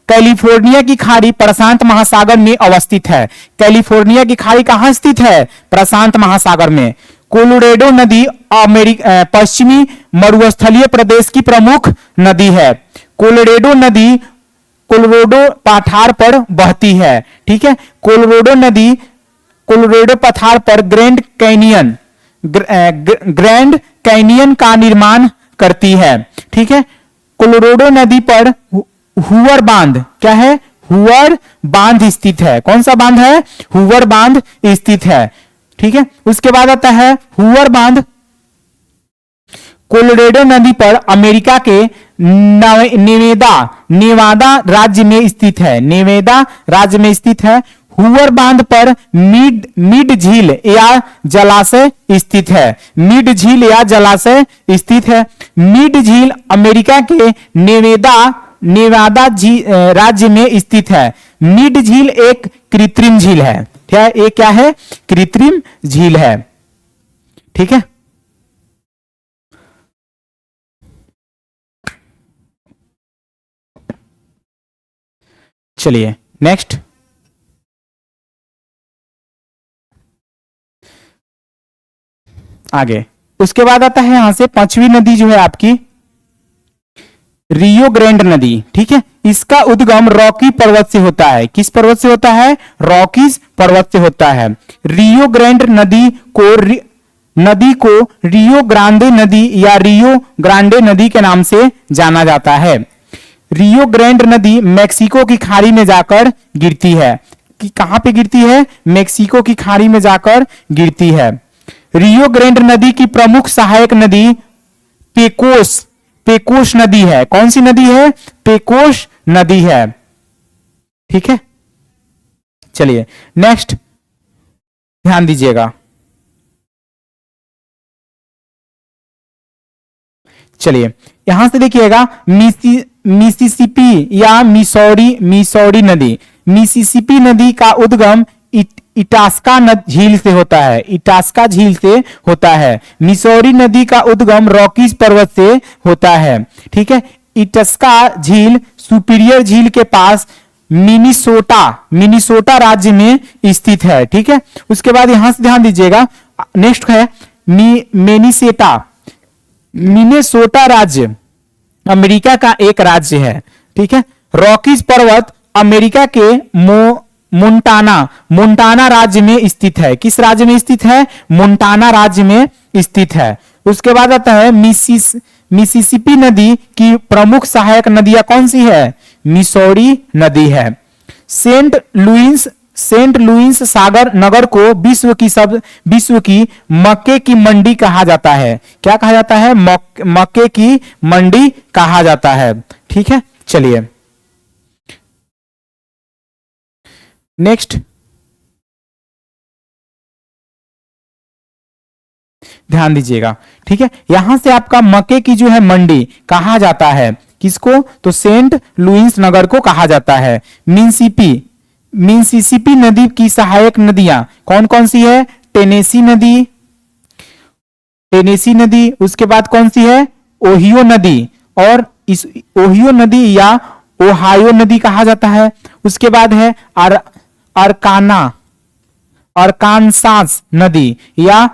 कैलिफोर्निया की खाड़ी प्रशांत महासागर में अवस्थित है। कैलिफोर्निया की खाड़ी कहां स्थित है? प्रशांत महासागर में। कोलोराडो नदी पश्चिमी मरुस्थलीय प्रदेश की प्रमुख नदी है। कोलोराडो नदी कोलोराडो पठार पर बहती है। ठीक है, कोलोराडो पठार पर ग्रैंड कैनियन का निर्माण करती है। ठीक है, कोलोराडो नदी पर हुअर बांध, क्या है? हुवर बांध स्थित है। कौन सा बांध है? हुवर बांध स्थित है। ठीक है, उसके बाद आता है हुवर बांध कोलोराडो नदी पर अमेरिका के नेवादा राज्य में स्थित है। नेवादा राज्य में स्थित है। हुवर बांध पर मिड झील या जलाशय स्थित है। मिड झील या जलाशय स्थित है। मिड झील अमेरिका के नेवादा राज्य में स्थित है। मिड झील एक कृत्रिम झील है। क्या ये क्या है? कृत्रिम झील है। ठीक है, चलिए नेक्स्ट। आगे उसके बाद आता है यहां से पांचवी नदी जो है आपकी रियो ग्रैंड नदी। ठीक है, इसका उद्गम रॉकी पर्वत से होता है। किस पर्वत से होता है? रॉकीज पर्वत से होता है। रियो ग्रैंड नदी को रियो ग्रांडे नदी या रियो ग्रांडे नदी के नाम से जाना जाता है। रियो ग्रैंड नदी मेक्सिको की खाड़ी में जाकर गिरती है। कि कहां पे गिरती है? मेक्सिको की खाड़ी में जाकर गिरती है। रियो ग्रैंड नदी की प्रमुख सहायक नदी पेकोस नदी है। कौन सी नदी है? पेकोस नदी है। ठीक है, चलिए नेक्स्ट ध्यान दीजिएगा। चलिए यहां से देखिएगा मिसिसिपी या मिसौरी नदी। मिसिसिपी नदी का उद्गम इटास्का झील से होता है। इटास्का झील से होता है। मिसौरी नदी का उद्गम रॉकीज पर्वत से होता है। ठीक है, इटास्का झील सुपीरियर झील के पास मिनीसोटा राज्य में स्थित है। ठीक है, उसके बाद यहां से ध्यान दीजिएगा। नेक्स्ट है मिनेसोटा राज्य अमेरिका का एक राज्य है। ठीक है, रॉकीज पर्वत अमेरिका के मोंटाना राज्य में स्थित है। किस राज्य में स्थित है? मोंटाना राज्य में स्थित है। उसके बाद आता है मिसिसिपी नदी की प्रमुख सहायक नदियां कौन सी है? मिसौरी नदी है। सेंट लुइस सागर नगर को विश्व की मक्के की मंडी कहा जाता है। क्या कहा जाता है? मक्के की मंडी कहा जाता है। ठीक है, चलिए नेक्स्ट ध्यान दीजिएगा। ठीक है, यहां से आपका मक्के की जो है मंडी कहा जाता है किसको? तो सेंट लुइस नगर को कहा जाता है। मिसिसिपी नदी की सहायक नदियां कौन कौन सी है? टेनेसी नदी। उसके बाद कौन सी है? ओहियो नदी। और इस ओहियो नदी या ओहायो नदी कहा जाता है। उसके बाद है अरकानसास नदी या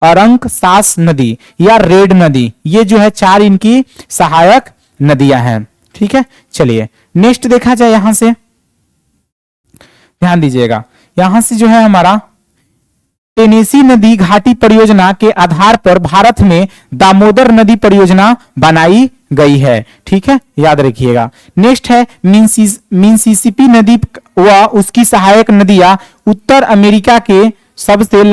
अरंकसास नदी या रेड नदी। ये जो है चार इनकी सहायक नदियां हैं। ठीक है, चलिए नेक्स्ट देखा जाए। यहां से ध्यान दीजिएगा। यहां से जो है हमारा टेनेसी नदी घाटी परियोजना के आधार पर भारत में दामोदर नदी परियोजना बनाई गई है। ठीक है, याद रखिएगा। नेक्स्ट है मिसिसिपी नदी व उसकी सहायक नदियां उत्तर अमेरिका के सबसे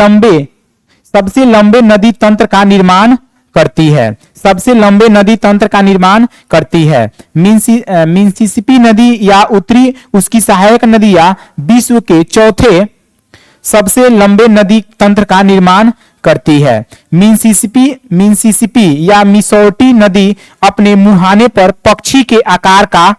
लंबे नदी तंत्र का निर्माण करती है। सबसे लंबे नदी तंत्र का निर्माण करती है। मिसिसिपी नदी या उत्तरी उसकी सहायक नदियां विश्व के चौथे सबसे लंबे नदी तंत्र का निर्माण करती है। मिसिसिपी या मिसौटी नदी अपने मुहाने पर पक्षी के आकार का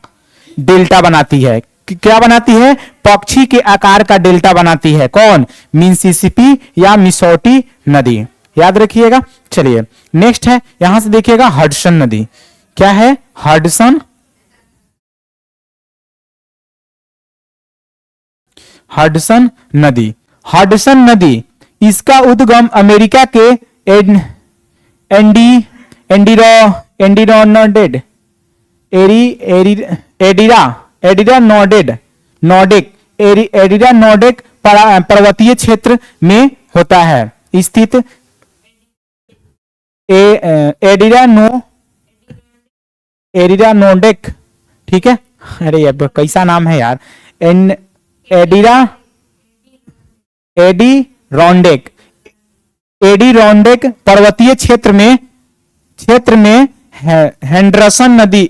डेल्टा बनाती है। क्या बनाती है? पक्षी के आकार का डेल्टा बनाती है। कौन? मिसिसिपी या मिसौटी नदी। याद रखिएगा। चलिए नेक्स्ट है, यहां से देखिएगा हडसन नदी। क्या है? हडसन नदी। हडसन नदी इसका उद्गम अमेरिका के एडिरानोडेक पर्वतीय क्षेत्र में होता है स्थित। एडिरानोडेक ठीक है। अरे अब कैसा नाम है यार, एन एडिरा एडिरोंडेक। एडिरोंडेक पर्वतीय क्षेत्र में हेंडरसन नदी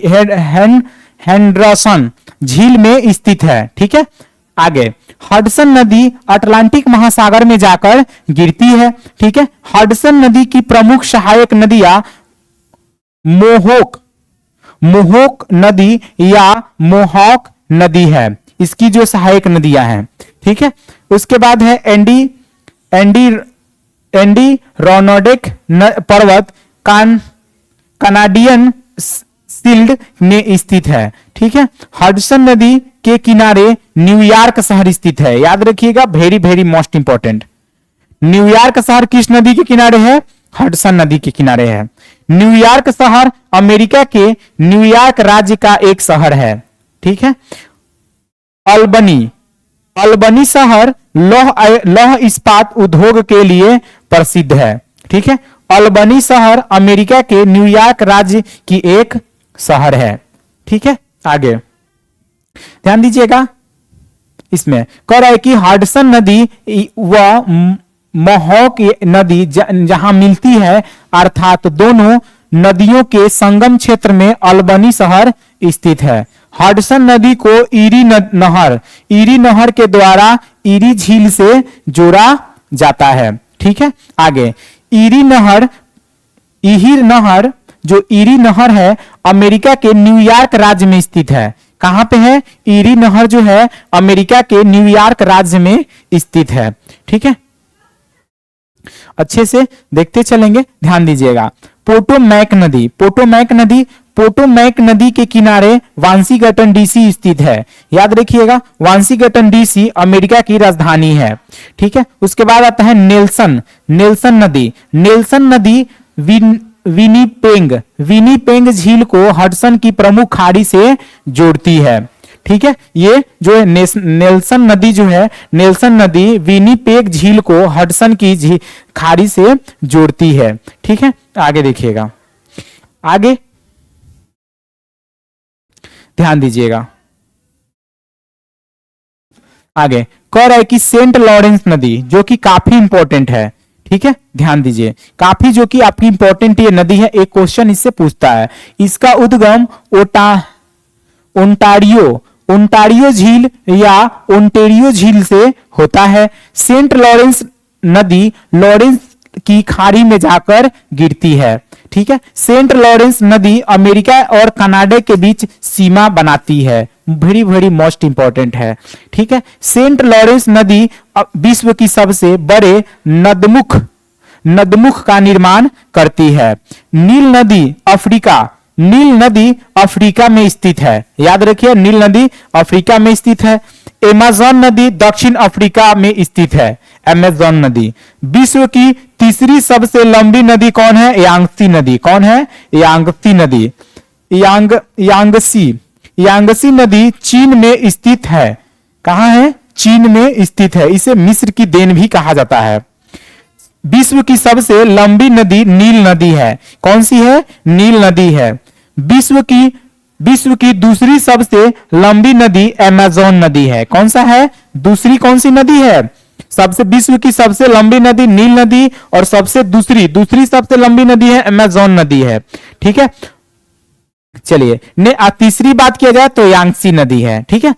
हेंडरसन झील में स्थित है। ठीक है। आगे, हडसन नदी अटलांटिक महासागर में जाकर गिरती है। ठीक है। हडसन नदी की प्रमुख सहायक नदियां मोहोक नदी या मोहॉक नदी है, इसकी जो सहायक नदियां हैं। ठीक है। उसके बाद है एंडी रोनोडेक पर्वत कनाडियन शील्ड में स्थित है। ठीक है। हडसन नदी के किनारे न्यूयॉर्क शहर स्थित है। याद रखिएगा, very very most important. New York शहर किस नदी के किनारे है? हडसन नदी के किनारे है। न्यूयॉर्क शहर अमेरिका के न्यूयॉर्क राज्य का एक शहर है। ठीक है। अल्बनी शहर लौह इस्पात उद्योग के लिए प्रसिद्ध है। ठीक है। अल्बनी शहर अमेरिका के न्यूयॉर्क राज्य की एक शहर है। ठीक है। आगे ध्यान दीजिएगा, इसमें कह रहा है कि हडसन नदी व मोहॉक नदी जहां मिलती है, अर्थात दोनों नदियों के संगम क्षेत्र में अल्बनी शहर स्थित है। हडसन नदी को ईरी नहर के द्वारा ईरी झील से जोड़ा जाता है। ठीक है। आगे, ईरी नहर जो ईरी नहर है अमेरिका के न्यूयॉर्क राज्य में स्थित है। कहां पे है? ईरी नहर जो है अमेरिका के न्यूयॉर्क राज्य में स्थित है। ठीक है। अच्छे से देखते चलेंगे, ध्यान दीजिएगा। पोटोमैक नदी के किनारे वाशिंगटन डीसी स्थित है। याद रखिएगा, वाशिंगटन डीसी अमेरिका की राजधानी है। ठीक है। उसके बाद आता है नेल्सन नदी विनीपेग झील को हडसन की प्रमुख खाड़ी से जोड़ती है। ठीक है। ये जो है नेल्सन नदी विनीपेग झील को हडसन की खाड़ी से जोड़ती है। ठीक है। आगे देखिएगा, आगे ध्यान दीजिएगा। आगे कह रहा है कि सेंट लॉरेंस नदी, जो कि काफी इंपॉर्टेंट है। ठीक है। ध्यान दीजिए, काफी जो कि आपकी इंपॉर्टेंट ये नदी है, एक क्वेश्चन इससे पूछता है। इसका उद्गम ओंटारियो झील या ओंटेरियो झील से होता है। सेंट लॉरेंस नदी लॉरेंस की खाड़ी में जाकर गिरती है। ठीक है। सेंट लॉरेंस नदी अमेरिका और कनाडा के बीच सीमा बनाती है। वेरी वेरी मोस्ट इंपॉर्टेंट है। ठीक है। सेंट लॉरेंस नदी विश्व की सबसे बड़े नदमुख का निर्माण करती है। नील नदी अफ्रीका में स्थित है। याद रखिए, नील नदी अफ्रीका में स्थित है। अमेज़न नदी दक्षिण अफ्रीका में स्थित है। अमेज़न नदी। विश्व की तीसरी सबसे लंबी नदी कौन है? यांगसी नदी। कौन है? यांगसी नदी। यांगसी नदी चीन में स्थित है। कहां है? चीन में स्थित है। इसे मिस्र की देन भी कहा जाता है। विश्व की सबसे लंबी नदी नील नदी है। कौन सी है? नील नदी है। विश्व की दूसरी सबसे लंबी नदी अमेज़न नदी है। कौन सा है? दूसरी कौन सी नदी है? विश्व की सबसे लंबी नदी नील नदी, और दूसरी सबसे लंबी नदी है अमेज़न नदी है। ठीक है। चलिए तीसरी बात किया जाए तो यांगसी नदी है। ठीक है।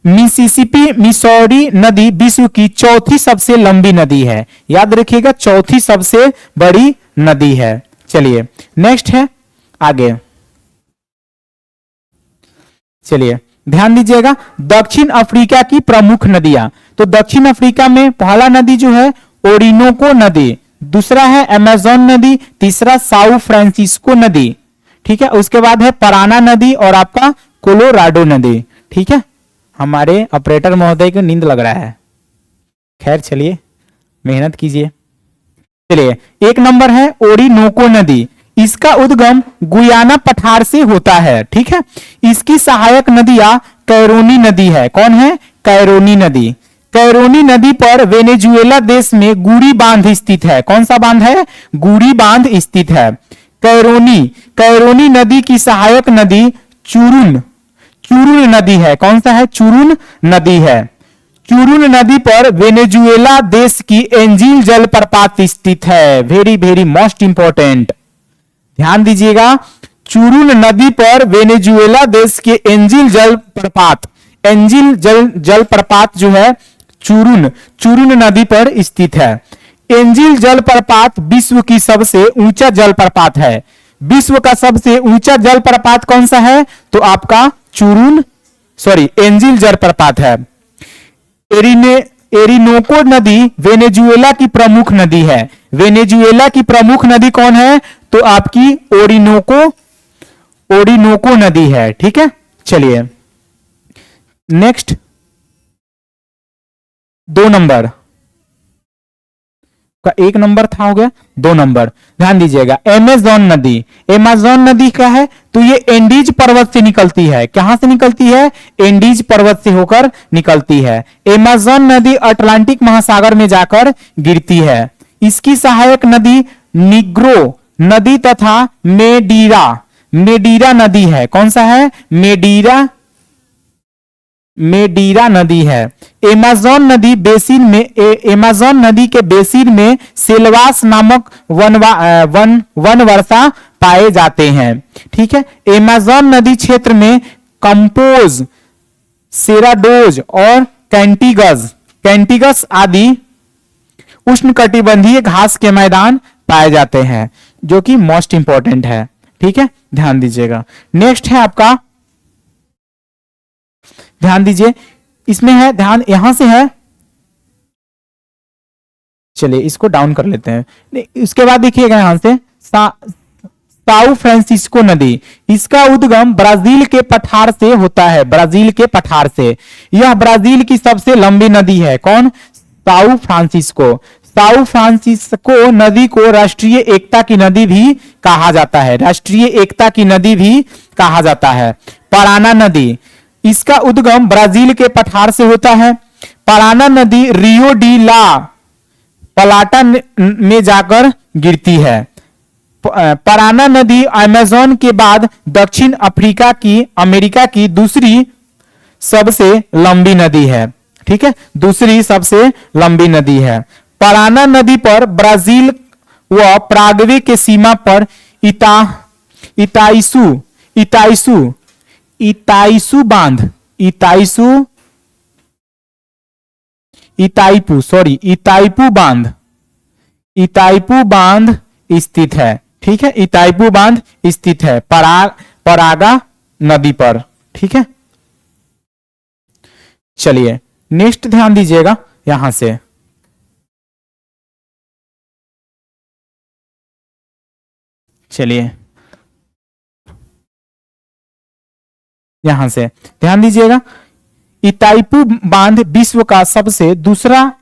मिसौरी नदी विश्व की चौथी सबसे लंबी नदी है। याद रखिएगा, चौथी सबसे बड़ी नदी है। चलिए नेक्स्ट है, आगे चलिए ध्यान दीजिएगा। दक्षिण अफ्रीका की प्रमुख नदियां, तो दक्षिण अफ्रीका में पहला नदी जो है ओरिनोको नदी, दूसरा है अमेज़न नदी, तीसरा साउ फ्रांसिस्को नदी। ठीक है। उसके बाद है पराना नदी और आपका कोलोराडो नदी। ठीक है। हमारे ऑपरेटर महोदय को नींद लग रहा है। खैर चलिए, मेहनत कीजिए। चलिए, एक नंबर है ओरिनोको नदी। इसका उद्गम गुयाना पठार से होता है। ठीक है। इसकी सहायक नदियां कैरोनी नदी है। कौन है? कैरोनी नदी। कैरोनी नदी पर वेनेजुएला देश में गुरी बांध स्थित है। कौन सा बांध है? गुरी बांध स्थित है। कैरोनी नदी की सहायक नदी चुरुन नदी है। कौन सा है? चुरुन नदी है। चुरुन नदी पर वेनेजुएला देश की एंजिल जलप्रपात स्थित है। वेरी वेरी मोस्ट इंपॉर्टेंट, ध्यान दीजिएगा। चुरुन नदी पर वेनेजुएला देश के एंजिल जलप्रपात, एंजिल जलप्रपात जो है चुरुन नदी पर स्थित है। एंजिल जलप्रपात विश्व की सबसे ऊंचा जलप्रपात है। विश्व का सबसे ऊंचा जलप्रपात कौन सा है? तो आपका एंजिल जलप्रपात है। एरिनोको नदी वेनेजुएला की प्रमुख नदी है। वेनेजुएला की प्रमुख नदी कौन है? तो आपकी ओरिनोको नदी है। ठीक है, चलिए नेक्स्ट 2 नंबर का 1 नंबर था, हो गया 2 नंबर। ध्यान दीजिएगा, अमेज़न नदी। अमेज़न नदी क्या है? तो ये एंडीज पर्वत से निकलती है। कहां से निकलती है? एंडीज पर्वत से होकर निकलती है। अमेज़न नदी अटलांटिक महासागर में जाकर गिरती है। इसकी सहायक नदी निग्रो नदी तथा मेडीरा नदी है। कौन सा है? मेडीरा नदी है। अमेज़न नदी बेसिन में अमेज़न नदी के बेसिन में सेल्वास नामक वन वर्षा पाए जाते हैं। ठीक है, अमेज़न नदी क्षेत्र में कंपोज, सेराडोज और कैंटिगस आदि उष्णकटिबंधीय घास के मैदान पाए जाते हैं, जो कि मोस्ट इंपॉर्टेंट है। ठीक है, ध्यान दीजिएगा। नेक्स्ट है आपका, ध्यान दीजिए, इसमें है, ध्यान यहां से है, चलिए इसको डाउन कर लेते हैं। इसके बाद देखिएगा यहां से साउ फ्रांसिस्को नदी। इसका उद्गम ब्राजील के पठार से होता है। ब्राजील के पठार से। यह ब्राजील की सबसे लंबी नदी है। कौन? साउ फ्रांसिस्को। साउ फ्रांसिस्को नदी को राष्ट्रीय एकता की नदी भी कहा जाता है। राष्ट्रीय एकता की नदी भी कहा जाता है। पराना नदी, इसका उद्गम ब्राजील के पठार से होता है। पराना नदी रियो डी ला प्लाटा में जाकर गिरती है। पराना नदी अमेज़न के बाद दक्षिण अमेरिका की दूसरी सबसे लंबी नदी है। ठीक है, दूसरी सबसे लंबी नदी है। पराना नदी पर ब्राजील व प्रागवे के सीमा पर इताइसु बांध स्थित है। ठीक है, इताइपू बांध स्थित है परागा नदी पर। ठीक है, चलिए नेक्स्ट ध्यान दीजिएगा यहां से, चलिए यहां से ध्यान दीजिएगा। इताइपू बांध विश्व का सबसे दूसरा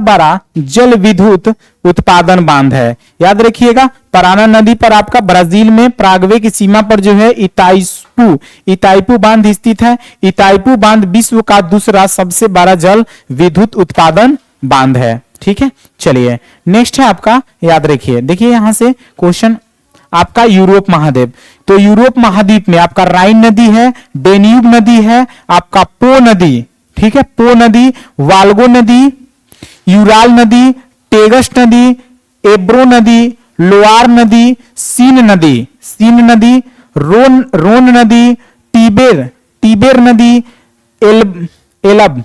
बड़ा जल विद्युत उत्पादन बांध है। याद रखिएगा, पराना नदी पर आपका ब्राजील में प्रागवे की सीमा पर जो है इताइपू बांध स्थित है। इताइपू बांध विश्व का दूसरा सबसे बड़ा जल विद्युत उत्पादन बांध है। ठीक है, चलिए नेक्स्ट है आपका, याद रखिए, देखिए यहां से क्वेश्चन आपका यूरोप महाद्वीप। तो यूरोप महाद्वीप में आपका राइन नदी है, डेन्यूब नदी है, आपका पो नदी, ठीक है, पो नदी, वाल्गो नदी, यूराल नदी, टेगस नदी, एब्रो नदी, लोआर नदी, सीन नदी, रोन नदी, टीबेर नदी, एलब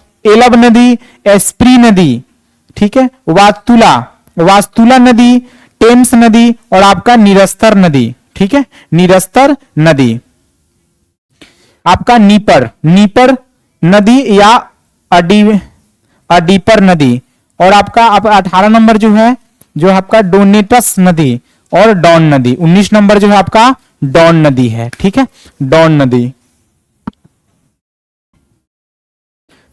नदी, एस्प्री नदी, ठीक है, वास्तुला नदी, टेम्स नदी और आपका निरस्तर नदी। ठीक है, निरस्तर नदी, आपका नीपर नदी या अडीपर नदी और आपका 18 नंबर जो है जो आपका डोनेटस नदी और डॉन नदी। 19 नंबर जो है आपका डॉन नदी है। ठीक है, डॉन नदी,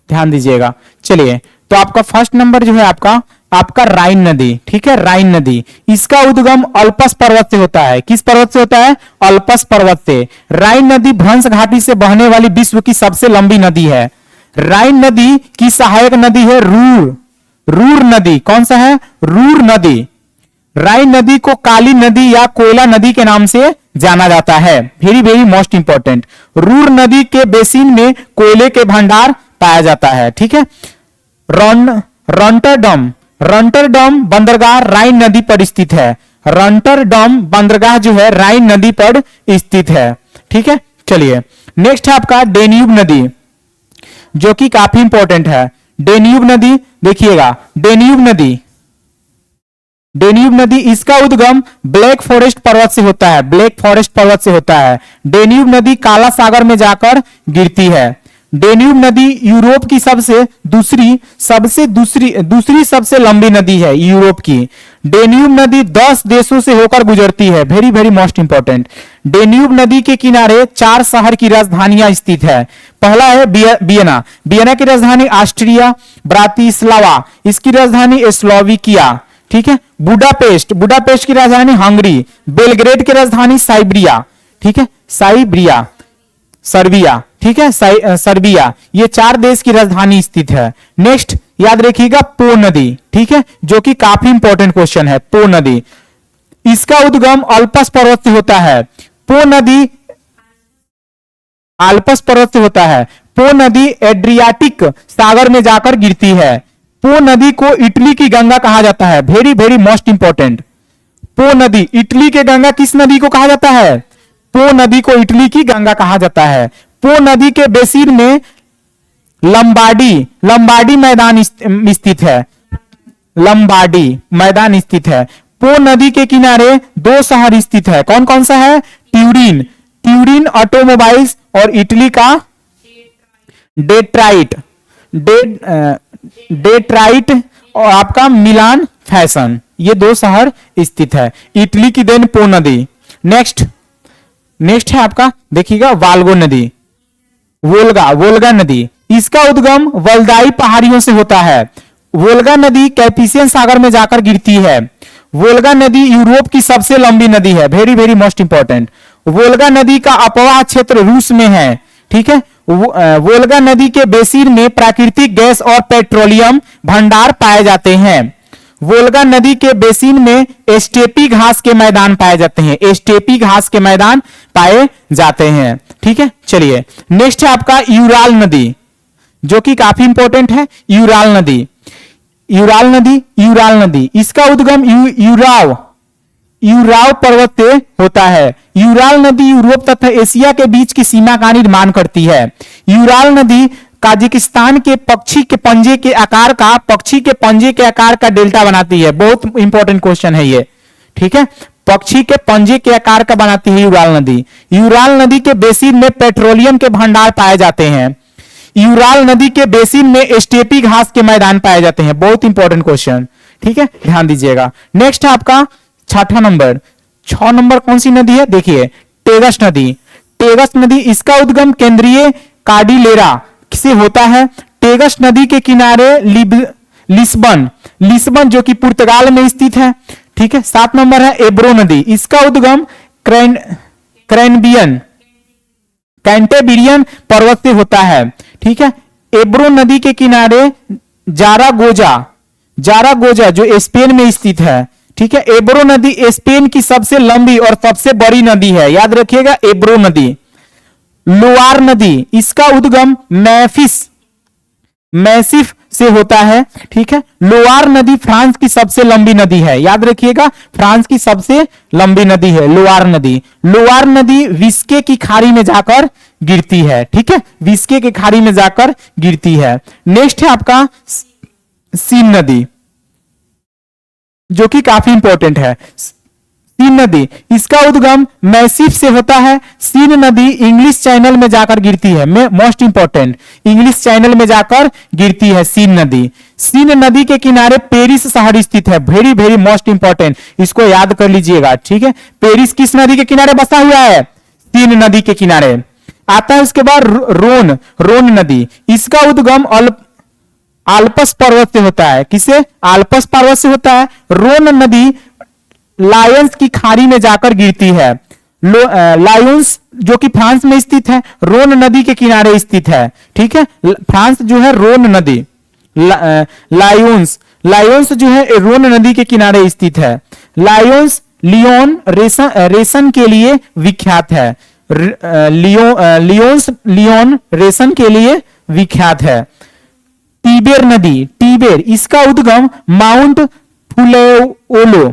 ध्यान दीजिएगा। चलिए, तो आपका फर्स्ट नंबर जो है आपका राइन नदी। ठीक है, राइन नदी, इसका उद्गम अल्पस पर्वत से होता है। किस पर्वत से होता है? अल्पस पर्वत से। राइन नदी भ्रंश घाटी से बहने वाली विश्व की सबसे लंबी नदी है। राइन नदी की सहायक नदी है रूर नदी। कौन सा है? रूर नदी। राइन नदी को काली नदी या कोयला नदी के नाम से जाना जाता है। Very very most important. Ruhr नदी के बेसिन में कोयले के भंडार पाया जाता है। ठीक है। रॉटरडम रॉटरडम बंदरगाह राइन नदी पर स्थित है। रॉटरडम बंदरगाह जो है राइन नदी पर स्थित है। ठीक है। चलिए नेक्स्ट है आपका डेन्यूब नदी, जो कि काफी इंपॉर्टेंट है। डेन्यूब नदी देखिएगा, डेन्यूब नदी इसका उद्गम ब्लैक फॉरेस्ट पर्वत से होता है। ब्लैक फॉरेस्ट पर्वत से होता है। डेन्यूब नदी काला सागर में जाकर गिरती है। डेन्यूब नदी यूरोप की दूसरी सबसे लंबी नदी है यूरोप की। डेन्यूब नदी 10 देशों से होकर गुजरती है। Very very most important. Danube नदी के किनारे 4 शहर की राजधानियां स्थित है। पहला है वियना। वियना की राजधानी ऑस्ट्रिया। ब्रातिस्लावा इसकी राजधानी स्लोवाकिया। ठीक है। बुडापेस्ट की राजधानी हंगरी। बेलग्रेड की राजधानी साइब्रिया। ठीक है, सर्बिया। ठीक है, सर्बिया। ये 4 देश की राजधानी स्थित है। नेक्स्ट याद रखिएगा पो नदी। ठीक है, जो कि काफी इंपॉर्टेंट क्वेश्चन है। पो नदी इसका उद्गम अल्पस पर्वत से होता है। पो नदी आल्पस पर्वत से होता है। पो नदी एड्रियाटिक सागर में जाकर गिरती है। पो नदी को इटली की गंगा कहा जाता है। Very very most important. पो नदी इटली के गंगा किस नदी को कहा जाता है? पो नदी को इटली की गंगा कहा जाता है। पो नदी के बेसिन में लंबाडी मैदान स्थित है। लंबाडी मैदान स्थित है। पो नदी के किनारे 2 शहर स्थित है। कौन कौन सा है? ट्यूरिन ऑटोमोबाइल्स और इटली का डेट्राइट और आपका मिलान फैशन, ये 2 शहर स्थित है। इटली की देन पो नदी। नेक्स्ट है आपका देखिएगा वोल्गा नदी। इसका उद्गम वल्दाई पहाड़ियों से होता है। वोल्गा नदी कैस्पियन सागर में जाकर गिरती है। वोल्गा नदी यूरोप की सबसे लंबी नदी है। Very very most important. Volga नदी का अपवाह क्षेत्र रूस में है। ठीक है। वोल्गा नदी के बेसिन में प्राकृतिक गैस और पेट्रोलियम भंडार पाए जाते हैं। वोल्गा नदी के बेसिन में स्टेपी घास के मैदान पाए जाते हैं। स्टेपी घास के मैदान पाए जाते हैं। ठीक है। चलिए नेक्स्ट है आपका यूराल नदी, जो कि काफी इंपॉर्टेंट है। यूराल नदी इसका उद्गम यूराव पर्वत से होता है। यूराल नदी यूरोप तथा एशिया के बीच की सीमा का निर्माण करती है। यूराल नदी काजाकिस्तान के पक्षी के पंजे के आकार का डेल्टा बनाती है। बहुत इंपॉर्टेंट क्वेश्चन है ये। ठीक है, पक्षी के पंजे के आकार का बनाती है यूराल नदी। यूराल नदी के बेसिन में पेट्रोलियम के भंडार पाए जाते हैं। यूराल नदी के बेसिन में स्टेपी घास के मैदान पाए जाते हैं। बहुत इंपॉर्टेंट क्वेश्चन। ठीक है, ध्यान दीजिएगा। नेक्स्ट है आपका 6 नंबर कौन सी नदी है? देखिए टेगस नदी इसका उद्गम केंद्रीय कार्डिलेरा से होता है। टेगस नदी के किनारे लिस्बन जो कि पुर्तगाल में स्थित है। ठीक है। 7 नंबर है एब्रो नदी। इसका उद्गम कैंटेबिरियन पर्वत से होता है। ठीक है। एब्रो नदी के किनारे जारागोजा जो स्पेन में स्थित है। ठीक है। एब्रो नदी स्पेन की सबसे लंबी और सबसे बड़ी नदी है। याद रखिएगा एब्रो नदी। लोआर नदी इसका उद्गम मैसिफ से होता है। ठीक है। लोआर नदी फ्रांस की सबसे लंबी नदी है। याद रखिएगा फ्रांस की सबसे लंबी नदी है लोआर नदी विस्के की खाड़ी में जाकर गिरती है। ठीक है, विस्के की खाड़ी में जाकर गिरती है। नेक्स्ट है आपका सीन नदी, जो कि काफी इंपॉर्टेंट है। सीन नदी इसका उद्गम मैसिफ से होता है। सीन नदी इंग्लिश चैनल में जाकर गिरती है। मोस्ट इंपॉर्टेंट, इंग्लिश चैनल में जाकर गिरती है सीन नदी के किनारे पेरिस शहर स्थित है। वेरी वेरी मोस्ट इंपॉर्टेंट, इसको याद कर लीजिएगा। ठीक है, पेरिस किस नदी के किनारे बसा हुआ है? सीन नदी के किनारे आता है। उसके बाद रोन नदी इसका उद्गम आल्पस पर्वत से होता है। किसे? आल्पस पर्वत से होता है। रोन नदी लायंस की खाड़ी में जाकर गिरती है। लायंस जो कि फ्रांस में स्थित है, रोन नदी के किनारे स्थित है। ठीक है, फ्रांस जो है रोन नदी, लायंस जो है रोन नदी के किनारे स्थित है। लायंस लियोन रेशम के लिए विख्यात है। लियोन रेशम के लिए विख्यात है। टीबर नदी, टीबर इसका उद्गम माउंट फुमेओलो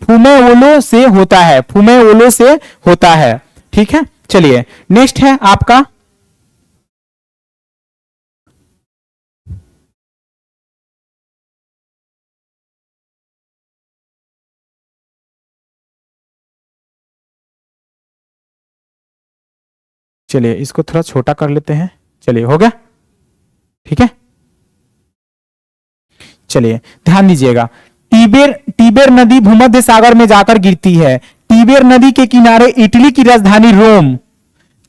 फुमेओलो से होता है, फुमेओलो से होता है। ठीक है, चलिए नेक्स्ट है आपका चलिए इसको थोड़ा छोटा कर लेते हैं। चलिए हो गया, ठीक है। चलिए ध्यान दीजिएगा, टीबर नदी भूमध्य सागर में जाकर गिरती है। टीबर नदी के किनारे इटली की राजधानी रोम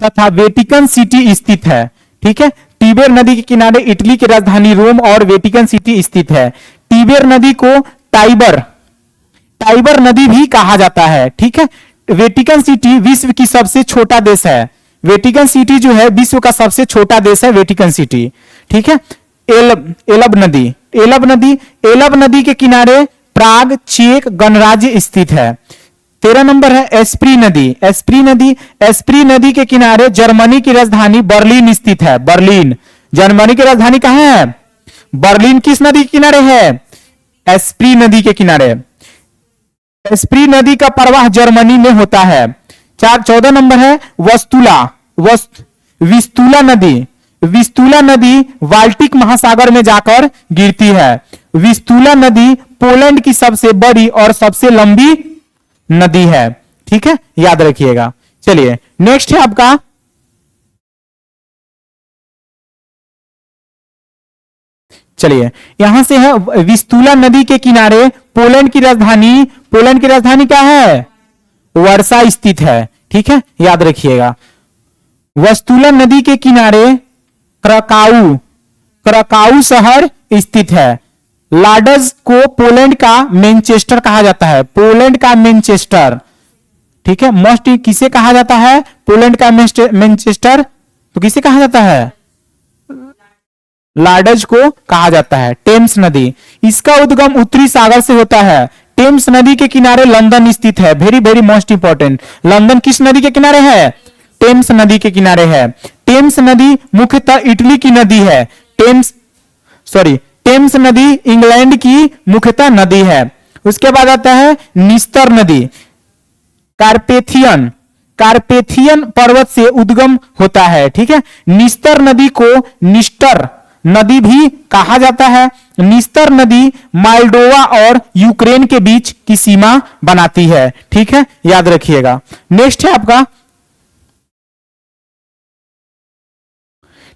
तथा वेटिकन सिटी स्थित है। ठीक है, टीबर नदी के किनारे इटली की राजधानी रोम और वेटिकन सिटी स्थित है। टीबर नदी को टाइबर नदी भी कहा जाता है। ठीक है, वेटिकन सिटी विश्व की सबसे छोटा देश है। वेटिकन सिटी जो है विश्व का सबसे छोटा देश है वेटिकन सिटी। ठीक है, एलब नदी के किनारे प्राग चेक गणराज्य स्थित है। 13 नंबर है एस्प्री नदी के किनारे जर्मनी की राजधानी बर्लिन स्थित है। बर्लिन, जर्मनी की राजधानी कहां है? बर्लिन किस नदी के किनारे है? एस्प्री नदी के किनारे। एस्प्री नदी का प्रवाह जर्मनी में होता है। 14 नंबर है विस्तुला नदी बाल्टिक महासागर में जाकर गिरती है। विस्तुला नदी पोलैंड की सबसे बड़ी और सबसे लंबी नदी है। ठीक है, याद रखिएगा। चलिए नेक्स्ट है आपका चलिए यहां से है विस्तुला नदी के किनारे पोलैंड की राजधानी क्या है? वर्षा स्थित है। ठीक है, याद रखिएगा। वस्तुला नदी के किनारे क्रकाउ शहर स्थित है। लाडज को पोलैंड का मैनचेस्टर कहा जाता है। पोलैंड का मैनचेस्टर, ठीक है, मोस्ट किसे कहा जाता है? पोलैंड का मैनचेस्टर तो किसे कहा जाता है? लाडज को कहा जाता है। टेम्स नदी, इसका उद्गम उत्तरी सागर से होता है। टेम्स नदी के किनारे लंदन स्थित है। Very very most important, London किस नदी के किनारे है? टेम्स नदी के किनारे है। टेम्स नदी मुख्यतः इटली की नदी है। टेम्स नदी इंग्लैंड की मुख्यतः नदी है। उसके बाद आता है निस्तर नदी, कार्पेथियन पर्वत से उद्गम होता है। ठीक है, निस्तर नदी को निस्टर नदी भी कहा जाता है। निस्तर नदी मोल्डोवा और यूक्रेन के बीच की सीमा बनाती है। ठीक है, याद रखिएगा। नेक्स्ट है आपका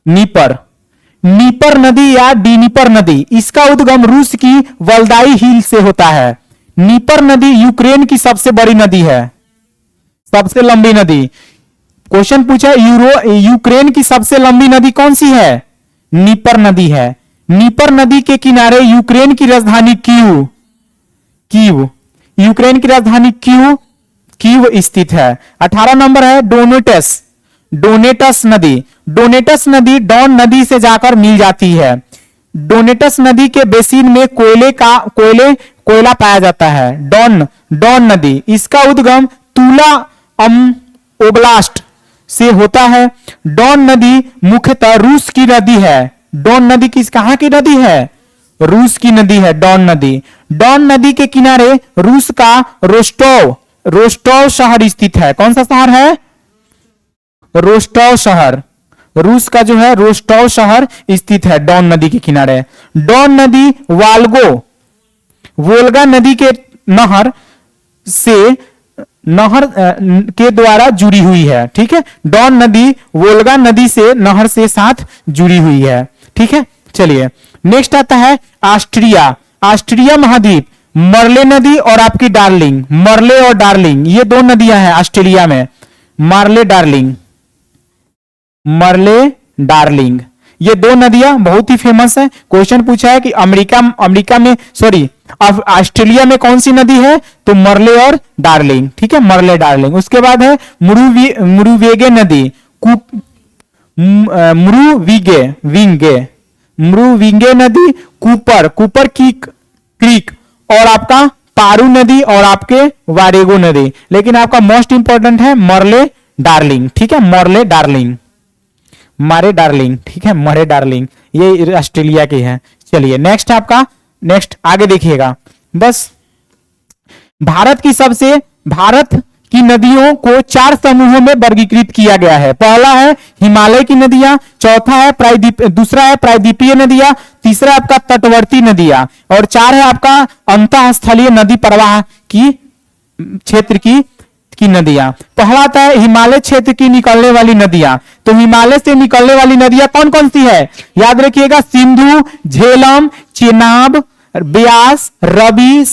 नीपर नदी या डीनीपर नदी, इसका उद्गम रूस की वल्दाई हिल से होता है। नीपर नदी यूक्रेन की सबसे बड़ी नदी है, सबसे लंबी नदी। क्वेश्चन पूछा यूक्रेन की सबसे लंबी नदी कौन सी है? नीपर नदी है। नीपर नदी के किनारे यूक्रेन की राजधानी कीव यूक्रेन की राजधानी कीव स्थित है। 18 नंबर है डोनेटस नदी डॉन नदी से जाकर मिल जाती है। डोनेटस नदी के बेसिन में कोयला पाया जाता है। डॉन नदी, इसका उद्गम तुला ओब्लास्ट से होता है। डॉन नदी मुख्यतः रूस की नदी है। डॉन नदी कहां की नदी है? रूस की नदी है डॉन नदी के किनारे रूस का रोस्टोव शहर स्थित है। कौन सा शहर है? रोस्टोव शहर, रूस का जो है रोस्टोव शहर स्थित है डॉन नदी के किनारे। डॉन नदी वोल्गा नदी के नहर के द्वारा जुड़ी हुई है। ठीक है, डॉन नदी वोल्गा नदी से नहर से साथ जुड़ी हुई है। ठीक है, चलिए नेक्स्ट आता है ऑस्ट्रिया महाद्वीप। मर्ले नदी और आपकी मर्ले और डार्लिंग, ये दो नदियां हैं ऑस्ट्रेलिया में। मर्ले डार्लिंग ये दो नदियां बहुत ही फेमस है। क्वेश्चन पूछा है कि ऑस्ट्रेलिया में कौन सी नदी है? तो मर्ले और डार्लिंग। ठीक है, मर्ले डार्लिंग। उसके बाद है मुरुवेगे नदी, मुरुविंगे नदी, कूपर क्रीक और आपका पारू नदी और आपके वारेगो नदी। लेकिन आपका मोस्ट इंपॉर्टेंट है मरले डार्लिंग, ठीक है, मरले डार्लिंग, मारे डार्लिंग, ठीक है, मरे डार्लिंग, ये ऑस्ट्रेलिया की है। चलिए नेक्स्ट आपका, नेक्स्ट आगे देखिएगा। बस भारत की नदियों को 4 समूहों में वर्गीकृत किया गया है। पहला है हिमालय की नदियां, चौथा है दूसरा है प्रायद्वीपीय नदियां, तीसरा है आपका तटवर्ती नदियां, और 4 है आपका अंतःस्थलीय नदी प्रवाह की क्षेत्र की नदियां। पहला आता है हिमालय क्षेत्र की निकलने वाली नदियां। तो हिमालय से निकलने वाली नदियां कौन कौन सी है? याद रखिएगा, सिंधु, झेलम, चेनाब, ब्यास, रवि,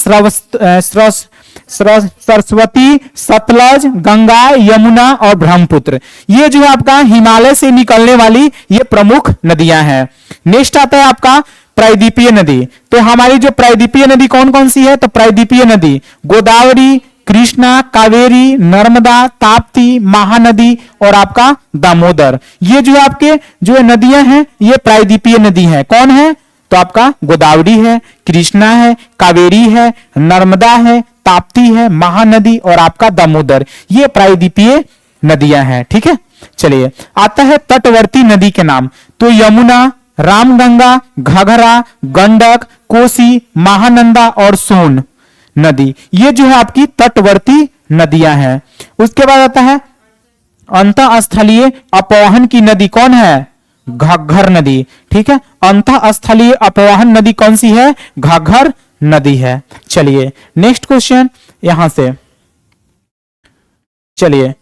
सरस्वती, सतलज, गंगा, यमुना और ब्रह्मपुत्र। ये जो है आपका हिमालय से निकलने वाली ये प्रमुख नदियां हैं। नेक्स्ट आता है आपका प्रायद्वीपीय नदी। तो हमारी जो प्रायद्वीपीय नदी कौन कौन सी है? तो प्रायद्वीपीय नदी गोदावरी, कृष्णा, कावेरी, नर्मदा, ताप्ती, महानदी और आपका दामोदर। ये जो आपके जो नदियां हैं ये प्रायद्वीपीय नदी हैं। कौन है? तो आपका गोदावरी है, कृष्णा है, कावेरी है, नर्मदा है, ताप्ती है, महानदी और आपका दामोदर। ये प्रायद्वीपीय नदियां हैं। ठीक है, चलिए आता है तटवर्ती नदी के नाम। तो यमुना, रामगंगा, घघरा, गंडक, कोसी, महानंदा और सोन नदी, ये जो है आपकी तटवर्ती नदियां हैं। उसके बाद आता है अंतःस्थलीय अपवहन की नदी। कौन है? घग्घर नदी। ठीक है, अंतःस्थलीय अपवहन नदी कौन सी है? घग्घर नदी है। चलिए नेक्स्ट क्वेश्चन यहां से, चलिए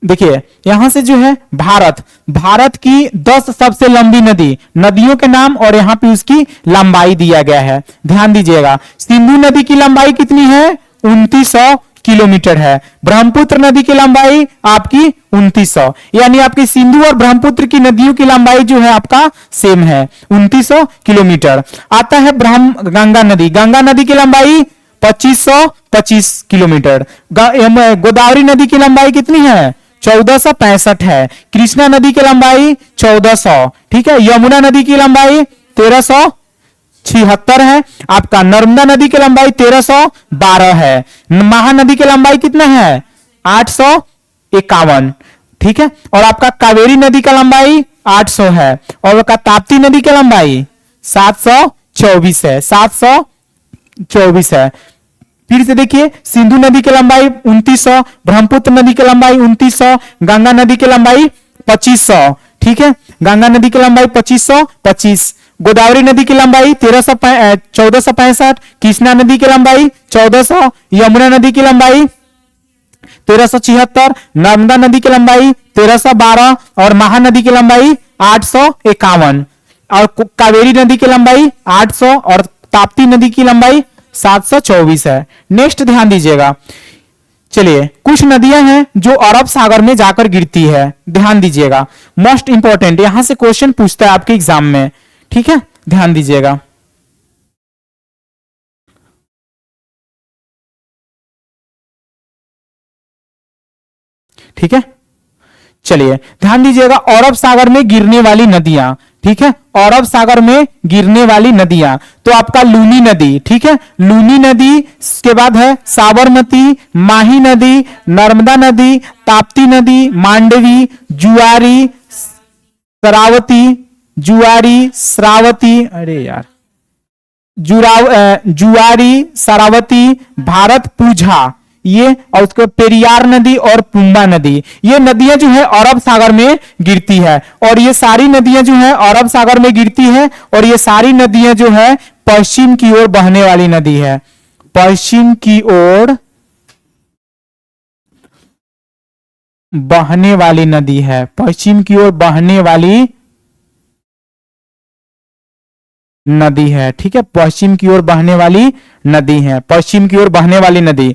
देखिए यहां से जो है भारत की 10 सबसे लंबी नदियों के नाम और यहां पे उसकी लंबाई दिया गया है। ध्यान दीजिएगा, सिंधु नदी की लंबाई कितनी है? 2900 किलोमीटर है। ब्रह्मपुत्र नदी की लंबाई आपकी 2900, यानी आपकी सिंधु और ब्रह्मपुत्र की नदियों की लंबाई जो है आपका सेम है, 2900 किलोमीटर। आता है गंगा नदी। गंगा नदी की लंबाई 2525 किलोमीटर। गोदावरी नदी की लंबाई कितनी है? 1465 है। कृष्णा नदी की लंबाई 1400। ठीक है, यमुना नदी की लंबाई 1376 है। आपका नर्मदा नदी की लंबाई 1312 है। महानदी की लंबाई कितना है? 851। ठीक है, और आपका कावेरी नदी का लंबाई 800 है और आपका ताप्ती नदी की लंबाई 724 है, 724 है। फिर से देखिए, सिंधु नदी की लंबाई 2900, ब्रह्मपुत्र नदी की लंबाई 2900, गंगा नदी की लंबाई 2500। ठीक है, गंगा नदी की लंबाई 2525, गोदावरी नदी की लंबाई 1465, कृष्णा नदी की लंबाई 1400, यमुना नदी की लंबाई 1376, नर्मदा नदी की लंबाई 1312 और महानदी की लंबाई 851 और कावेरी नदी की लंबाई 800 और ताप्ती नदी की लंबाई 724 है। नेक्स्ट ध्यान दीजिएगा, चलिए कुछ नदियां हैं जो अरब सागर में जाकर गिरती है। ध्यान दीजिएगा, मोस्ट इंपॉर्टेंट, यहां से क्वेश्चन पूछता है आपके एग्जाम में। ठीक है, ध्यान दीजिएगा। ठीक है, चलिए ध्यान दीजिएगा, अरब सागर में गिरने वाली नदियां। ठीक है, अरब सागर में गिरने वाली नदियां, तो आपका लूनी नदी। ठीक है, लूनी नदी के बाद है साबरमती, माही नदी, नर्मदा नदी, ताप्ती नदी, मांडवी, जुआरी, श्रावती, अरे यार, जुआरी, शरावती, भारत पूजा, ये और उसके पेरियार नदी और पुम्बा नदी, ये नदियां जो है अरब सागर में गिरती है। और ये सारी नदियां जो है अरब सागर में गिरती है और ये सारी नदियां जो है पश्चिम की ओर बहने वाली नदी है। पश्चिम की ओर बहने वाली नदी है, पश्चिम की ओर बहने वाली नदी है। ठीक है, पश्चिम की ओर बहने वाली नदी है, पश्चिम की ओर बहने वाली नदी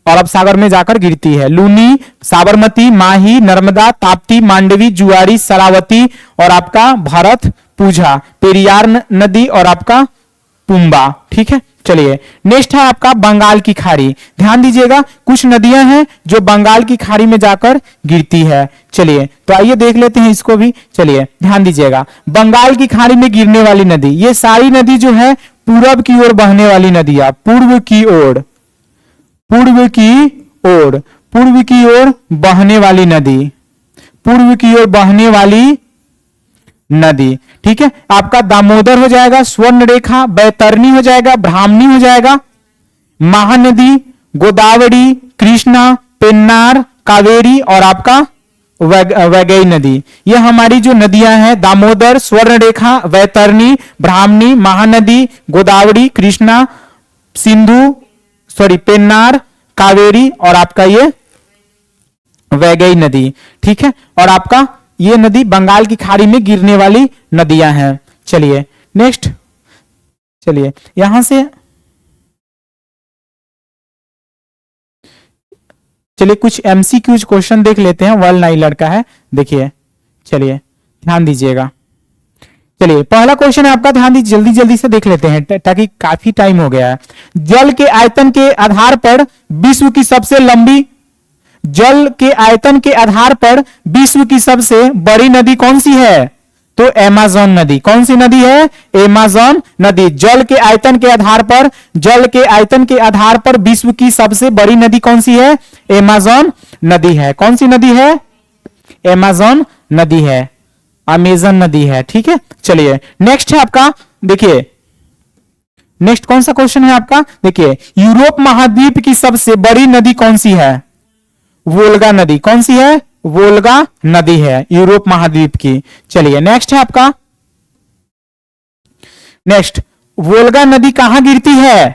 अरब सागर में जाकर गिरती है। लूनी, साबरमती, माही, नर्मदा, ताप्ती, मांडवी, जुआरी, शरावती और आपका भरत पूजा, पेरियार नदी और आपका पुम्बा। ठीक है, चलिए नेक्स्ट है आपका बंगाल की खाड़ी। ध्यान दीजिएगा, कुछ नदियां हैं जो बंगाल की खाड़ी में जाकर गिरती है। चलिए तो आइए देख लेते हैं इसको भी। चलिए ध्यान दीजिएगा, बंगाल की खाड़ी में गिरने वाली नदी, ये सारी नदी जो है पूरब की ओर बहने वाली नदियां, पूर्व की ओर, पूर्व की ओर, पूर्व की ओर बहने वाली नदी, पूर्व की ओर बहने वाली नदी। ठीक है, आपका दामोदर हो जाएगा, स्वर्ण रेखा, बैतरणी हो जाएगा, ब्राह्मणी हो जाएगा, महानदी, गोदावरी, कृष्णा, पेन्नार, कावेरी और आपका वैगई नदी। ये हमारी जो नदियां हैं दामोदर, स्वर्ण रेखा, वैतरणी, ब्राह्मणी, महानदी, गोदावरी, कृष्णा, पेन्नार, कावेरी और आपका ये वैगई नदी। ठीक है, और आपका ये नदी बंगाल की खाड़ी में गिरने वाली नदियां हैं। चलिए नेक्स्ट, चलिए यहां से चलिए कुछ एमसीक्यूज क्वेश्चन देख लेते हैं। वर्ल्ड नाइलर का है, देखिए, चलिए ध्यान दीजिएगा। चलिए पहला क्वेश्चन है आपका, ध्यान दीजिए, जल्दी जल्दी से देख लेते हैं ताकि काफी टाइम हो गया है। जल के आयतन के आधार पर विश्व की सबसे लंबी, जल के आयतन के आधार पर विश्व की सबसे बड़ी नदी कौन सी है? तो अमेज़न नदी। कौन सी नदी है? अमेज़न नदी। जल के आयतन के आधार पर, जल के आयतन के आधार पर विश्व की सबसे बड़ी नदी कौन सी है? अमेज़न नदी है। कौन सी नदी है? अमेज़न नदी है, अमेज़न नदी है। ठीक है, चलिए नेक्स्ट है आपका, देखिए नेक्स्ट कौन सा क्वेश्चन है आपका, देखिए यूरोप महाद्वीप की सबसे बड़ी नदी कौन सी है? वोल्गा नदी। कौन सी है? वोल्गा नदी है यूरोप महाद्वीप की। चलिए नेक्स्ट है आपका, नेक्स्ट वोल्गा नदी कहां गिरती है?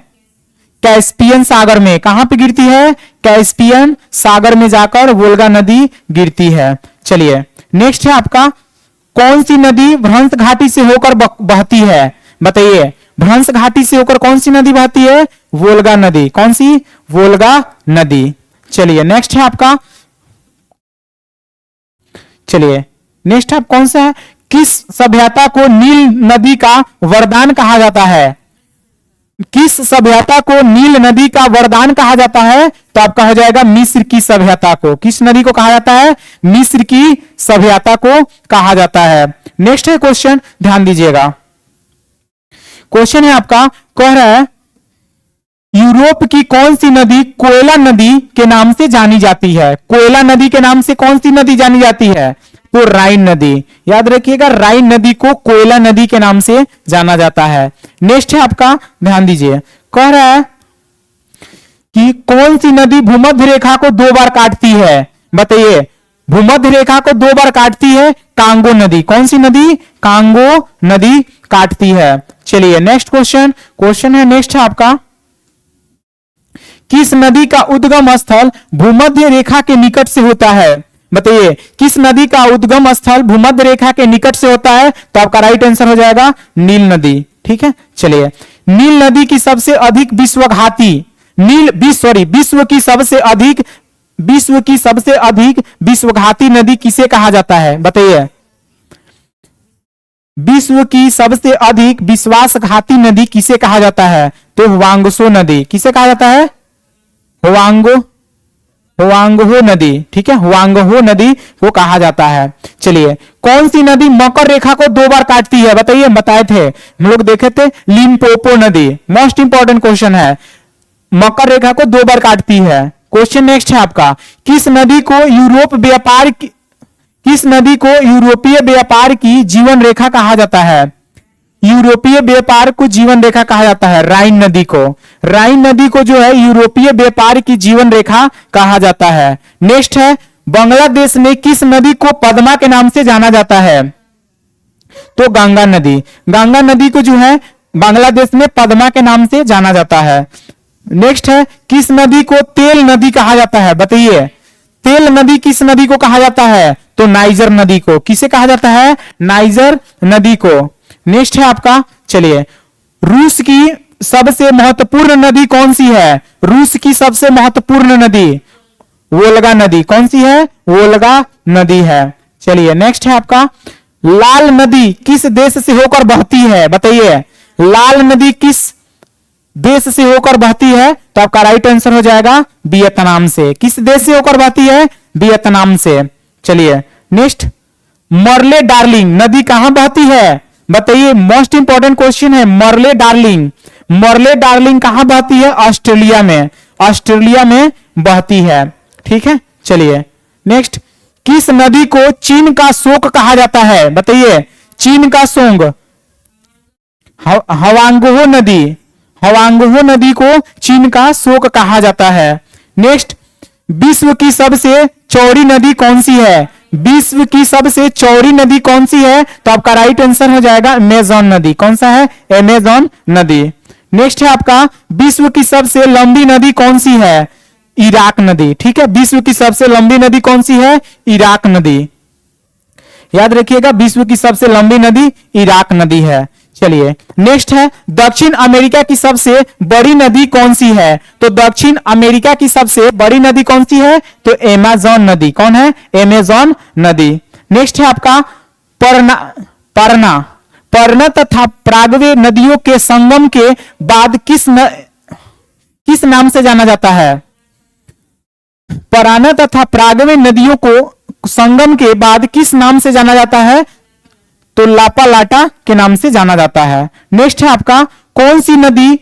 कैस्पियन सागर में। कहां पे गिरती है? कैस्पियन सागर में जाकर वोल्गा नदी गिरती है। चलिए नेक्स्ट है आपका, कौन सी नदी भ्रंश घाटी से होकर बहती है? बताइए, भ्रंश घाटी से होकर कौन सी नदी बहती है? वोल्गा नदी। कौन सी? वोल्गा नदी। चलिए नेक्स्ट है आपका, चलिए नेक्स्ट आप कौन सा है, किस सभ्यता को नील नदी का वरदान कहा जाता है? किस सभ्यता को नील नदी का वरदान कहा जाता है? तो आपका हो जाएगा मिस्र की सभ्यता को। किस नदी को कहा जाता है? मिस्र की सभ्यता को कहा जाता है। नेक्स्ट है क्वेश्चन, ध्यान दीजिएगा। क्वेश्चन है आपका, कह रहा है यूरोप की कौन सी नदी कोयला नदी के नाम से जानी जाती है? कोयला नदी के नाम से कौन सी नदी जानी जाती है? तो राइन नदी। याद रखिएगा, राइन नदी को कोयला नदी के नाम से जाना जाता है। नेक्स्ट है आपका, ध्यान दीजिए, कह रहा है कि कौन सी नदी भूमध्य रेखा को 2 बार काटती है? बताइए, भूमध्य रेखा को 2 बार काटती है? कांगो नदी। कौन सी नदी? कांगो नदी काटती है। चलिए नेक्स्ट क्वेश्चन, क्वेश्चन है नेक्स्ट है आपका, किस नदी का उद्गम स्थल भूमध्य रेखा के निकट से होता है? बताइए, किस नदी का उद्गम स्थल भूमध्य रेखा के निकट से होता है? तो आपका राइट आंसर हो जाएगा नील नदी। ठीक है, चलिए नील नदी की सबसे अधिक विश्वघाती, विश्व की सबसे अधिक विश्वघाती नदी किसे कहा जाता है? बताइए, विश्व की सबसे अधिक विश्वासघाती नदी किसे कहा जाता है? तो हुआंगसो नदी। किसे कहा जाता है? हुआंगहो नदी। ठीक है, हुआंगहो नदी को कहा जाता है। चलिए, कौन सी नदी मकर रेखा को 2 बार काटती है? बताइए, बताए थे हम लोग, देखे थे, लिम्पोपो नदी। मोस्ट इंपॉर्टेंट क्वेश्चन है, मकर रेखा को 2 बार काटती है। क्वेश्चन नेक्स्ट है आपका, किस नदी को यूरोपीय व्यापार की जीवन रेखा कहा जाता है? यूरोपीय व्यापार को जीवन रेखा कहा जाता है राइन नदी को। राइन नदी को जो है यूरोपीय व्यापार की जीवन रेखा कहा जाता है। नेक्स्ट है, बांग्लादेश में किस नदी को पद्मा के नाम से जाना जाता है? तो गंगा नदी। गंगा नदी को जो है बांग्लादेश में पद्मा के नाम से जाना जाता है। नेक्स्ट है, किस नदी को तेल नदी कहा जाता है? बताइए, तेल नदी किस नदी को कहा जाता है? तो नाइजर नदी को। किसे कहा जाता है? नाइजर नदी को। नेक्स्ट है आपका, चलिए रूस की सबसे महत्वपूर्ण नदी कौन सी है? रूस की सबसे महत्वपूर्ण नदी वोल्गा नदी। कौन सी है? वोल्गा नदी है। चलिए नेक्स्ट है आपका, लाल नदी किस देश से होकर बहती है? बताइए, लाल नदी किस देश से होकर बहती है? तो आपका राइट आंसर हो जाएगा वियतनाम से। किस देश से होकर बहती है? वियतनाम से। चलिए नेक्स्ट, मर्ले डार्लिंग नदी कहां बहती है? बताइए, मोस्ट इंपॉर्टेंट क्वेश्चन है। मर्ले डार्लिंग, मर्ले डार्लिंग कहां बहती है? ऑस्ट्रेलिया में, ऑस्ट्रेलिया में बहती है। ठीक है, चलिए नेक्स्ट। किस नदी को चीन का शोक कहा जाता है? बताइए, चीन का शोक हवांगहो नदी, हवांगहो नदी को चीन का शोक कहा जाता है। नेक्स्ट, विश्व की सबसे चौड़ी नदी कौन सी है? विश्व की सबसे चौड़ी नदी कौन सी है? तो आपका राइट आंसर हो जाएगा अमेजन नदी। कौन सा है? अमेजन नदी। नेक्स्ट है आपका, विश्व की सबसे लंबी नदी कौन सी है? इराक नदी। ठीक है, विश्व की सबसे लंबी नदी कौन सी है? इराक नदी। याद रखिएगा, विश्व की सबसे लंबी नदी इराक नदी है। चलिए नेक्स्ट है, दक्षिण अमेरिका की सबसे बड़ी नदी कौन सी है? तो दक्षिण अमेरिका की सबसे बड़ी नदी कौन सी है? तो अमेजन नदी। कौन है? अमेजन नदी। नेक्स्ट है आपका परना, परना, परना तथा प्रागवे नदियों के संगम के बाद किस नाम से जाना जाता है? पराना तथा प्रागवे नदियों को संगम के बाद किस नाम से जाना जाता है? तो लापालाटा के नाम से जाना जाता है। नेक्स्ट है आपका, कौन सी नदी,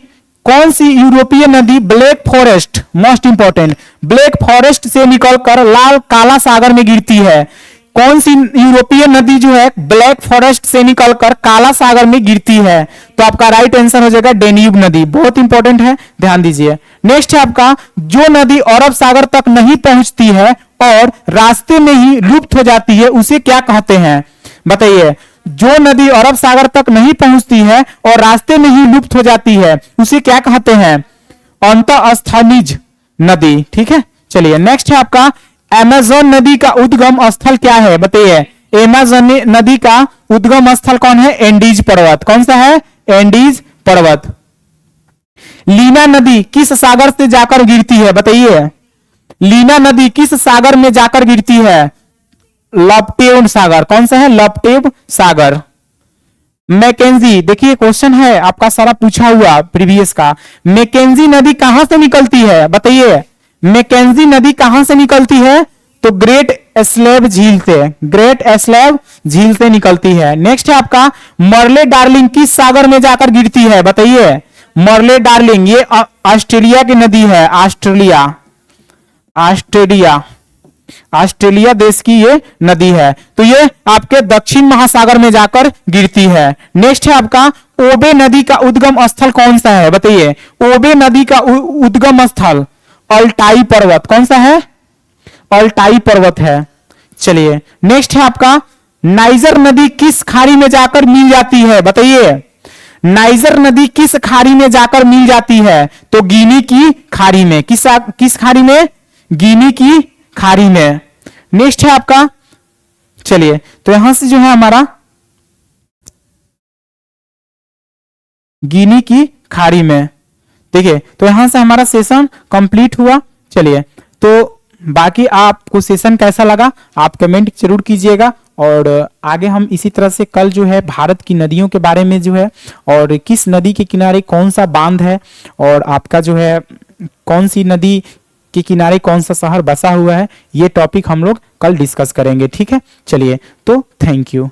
कौन सी यूरोपीय नदी black forest, most important, black forest से निकलकर लाल काला सागर में गिरती है? कौन सी यूरोपीय नदी जो है ब्लैक फॉरेस्ट से निकलकर काला सागर में गिरती है? तो आपका राइट आंसर हो जाएगा डेन्यूब नदी। बहुत इंपॉर्टेंट है, ध्यान दीजिए। नेक्स्ट है आपका, जो नदी अरब सागर तक नहीं पहुंचती है और रास्ते में ही लुप्त हो जाती है, उसे क्या कहते हैं? बताइए, जो नदी अरब सागर तक नहीं पहुंचती है और रास्ते में ही लुप्त हो जाती है, उसे क्या कहते हैं? अंतःस्थानीज नदी। ठीक है, चलिए नेक्स्ट है आपका, अमेज़न नदी का उद्गम स्थल क्या है? बताइए, अमेज़न नदी का उद्गम स्थल कौन है? एंडीज पर्वत। कौन सा है? एंडीज पर्वत। लीना नदी किस सागर से जाकर गिरती है? बताइए, लीना नदी किस सागर में जाकर गिरती है? लपटेव सागर। कौन सा है? लपटेव सागर। मैकेंजी, देखिए क्वेश्चन है आपका सारा पूछा हुआ प्रीवियस का। मैकेंजी नदी कहां से निकलती है? बताइए, मैकेंजी नदी कहां से निकलती है? तो ग्रेट स्लेव झील से, ग्रेट स्लेव झील से निकलती है। नेक्स्ट है आपका, मर्ले डार्लिंग किस सागर में जाकर गिरती है? बताइए, मर्ले डार्लिंग ये ऑस्ट्रेलिया की नदी है। ऑस्ट्रेलिया, ऑस्ट्रेलिया, ऑस्ट्रेलिया देश की ये नदी है। तो ये आपके दक्षिण महासागर में जाकर गिरती है। नेक्स्ट है आपका, ओबे नदी का उद्गम स्थल कौन सा है? बताइए, ओबे नदी का उद्गम स्थल अल्टाई पर्वत। कौन सा है? अल्टाई पर्वत है। चलिए नेक्स्ट है आपका, नाइजर नदी किस खाड़ी में जाकर मिल जाती है? बताइए, नाइजर नदी किस खाड़ी में जाकर मिल जाती है? तो गिनी की खाड़ी में। किस खाड़ी में? गिनी की खाड़ी में। नेक्स्ट है आपका, चलिए तो यहां से जो है हमारा गिनी की खाड़ी में, देखिए तो यहां से हमारा सेशन कंप्लीट हुआ। चलिए, तो बाकी आपको सेशन कैसा लगा आप कमेंट जरूर कीजिएगा, और आगे हम इसी तरह से कल जो है भारत की नदियों के बारे में जो है, और किस नदी के किनारे कौन सा बांध है, और आपका जो है कौन सी नदी के किनारे कौन सा शहर बसा हुआ है, ये टॉपिक हम लोग कल डिस्कस करेंगे। ठीक है, चलिए तो थैंक यू।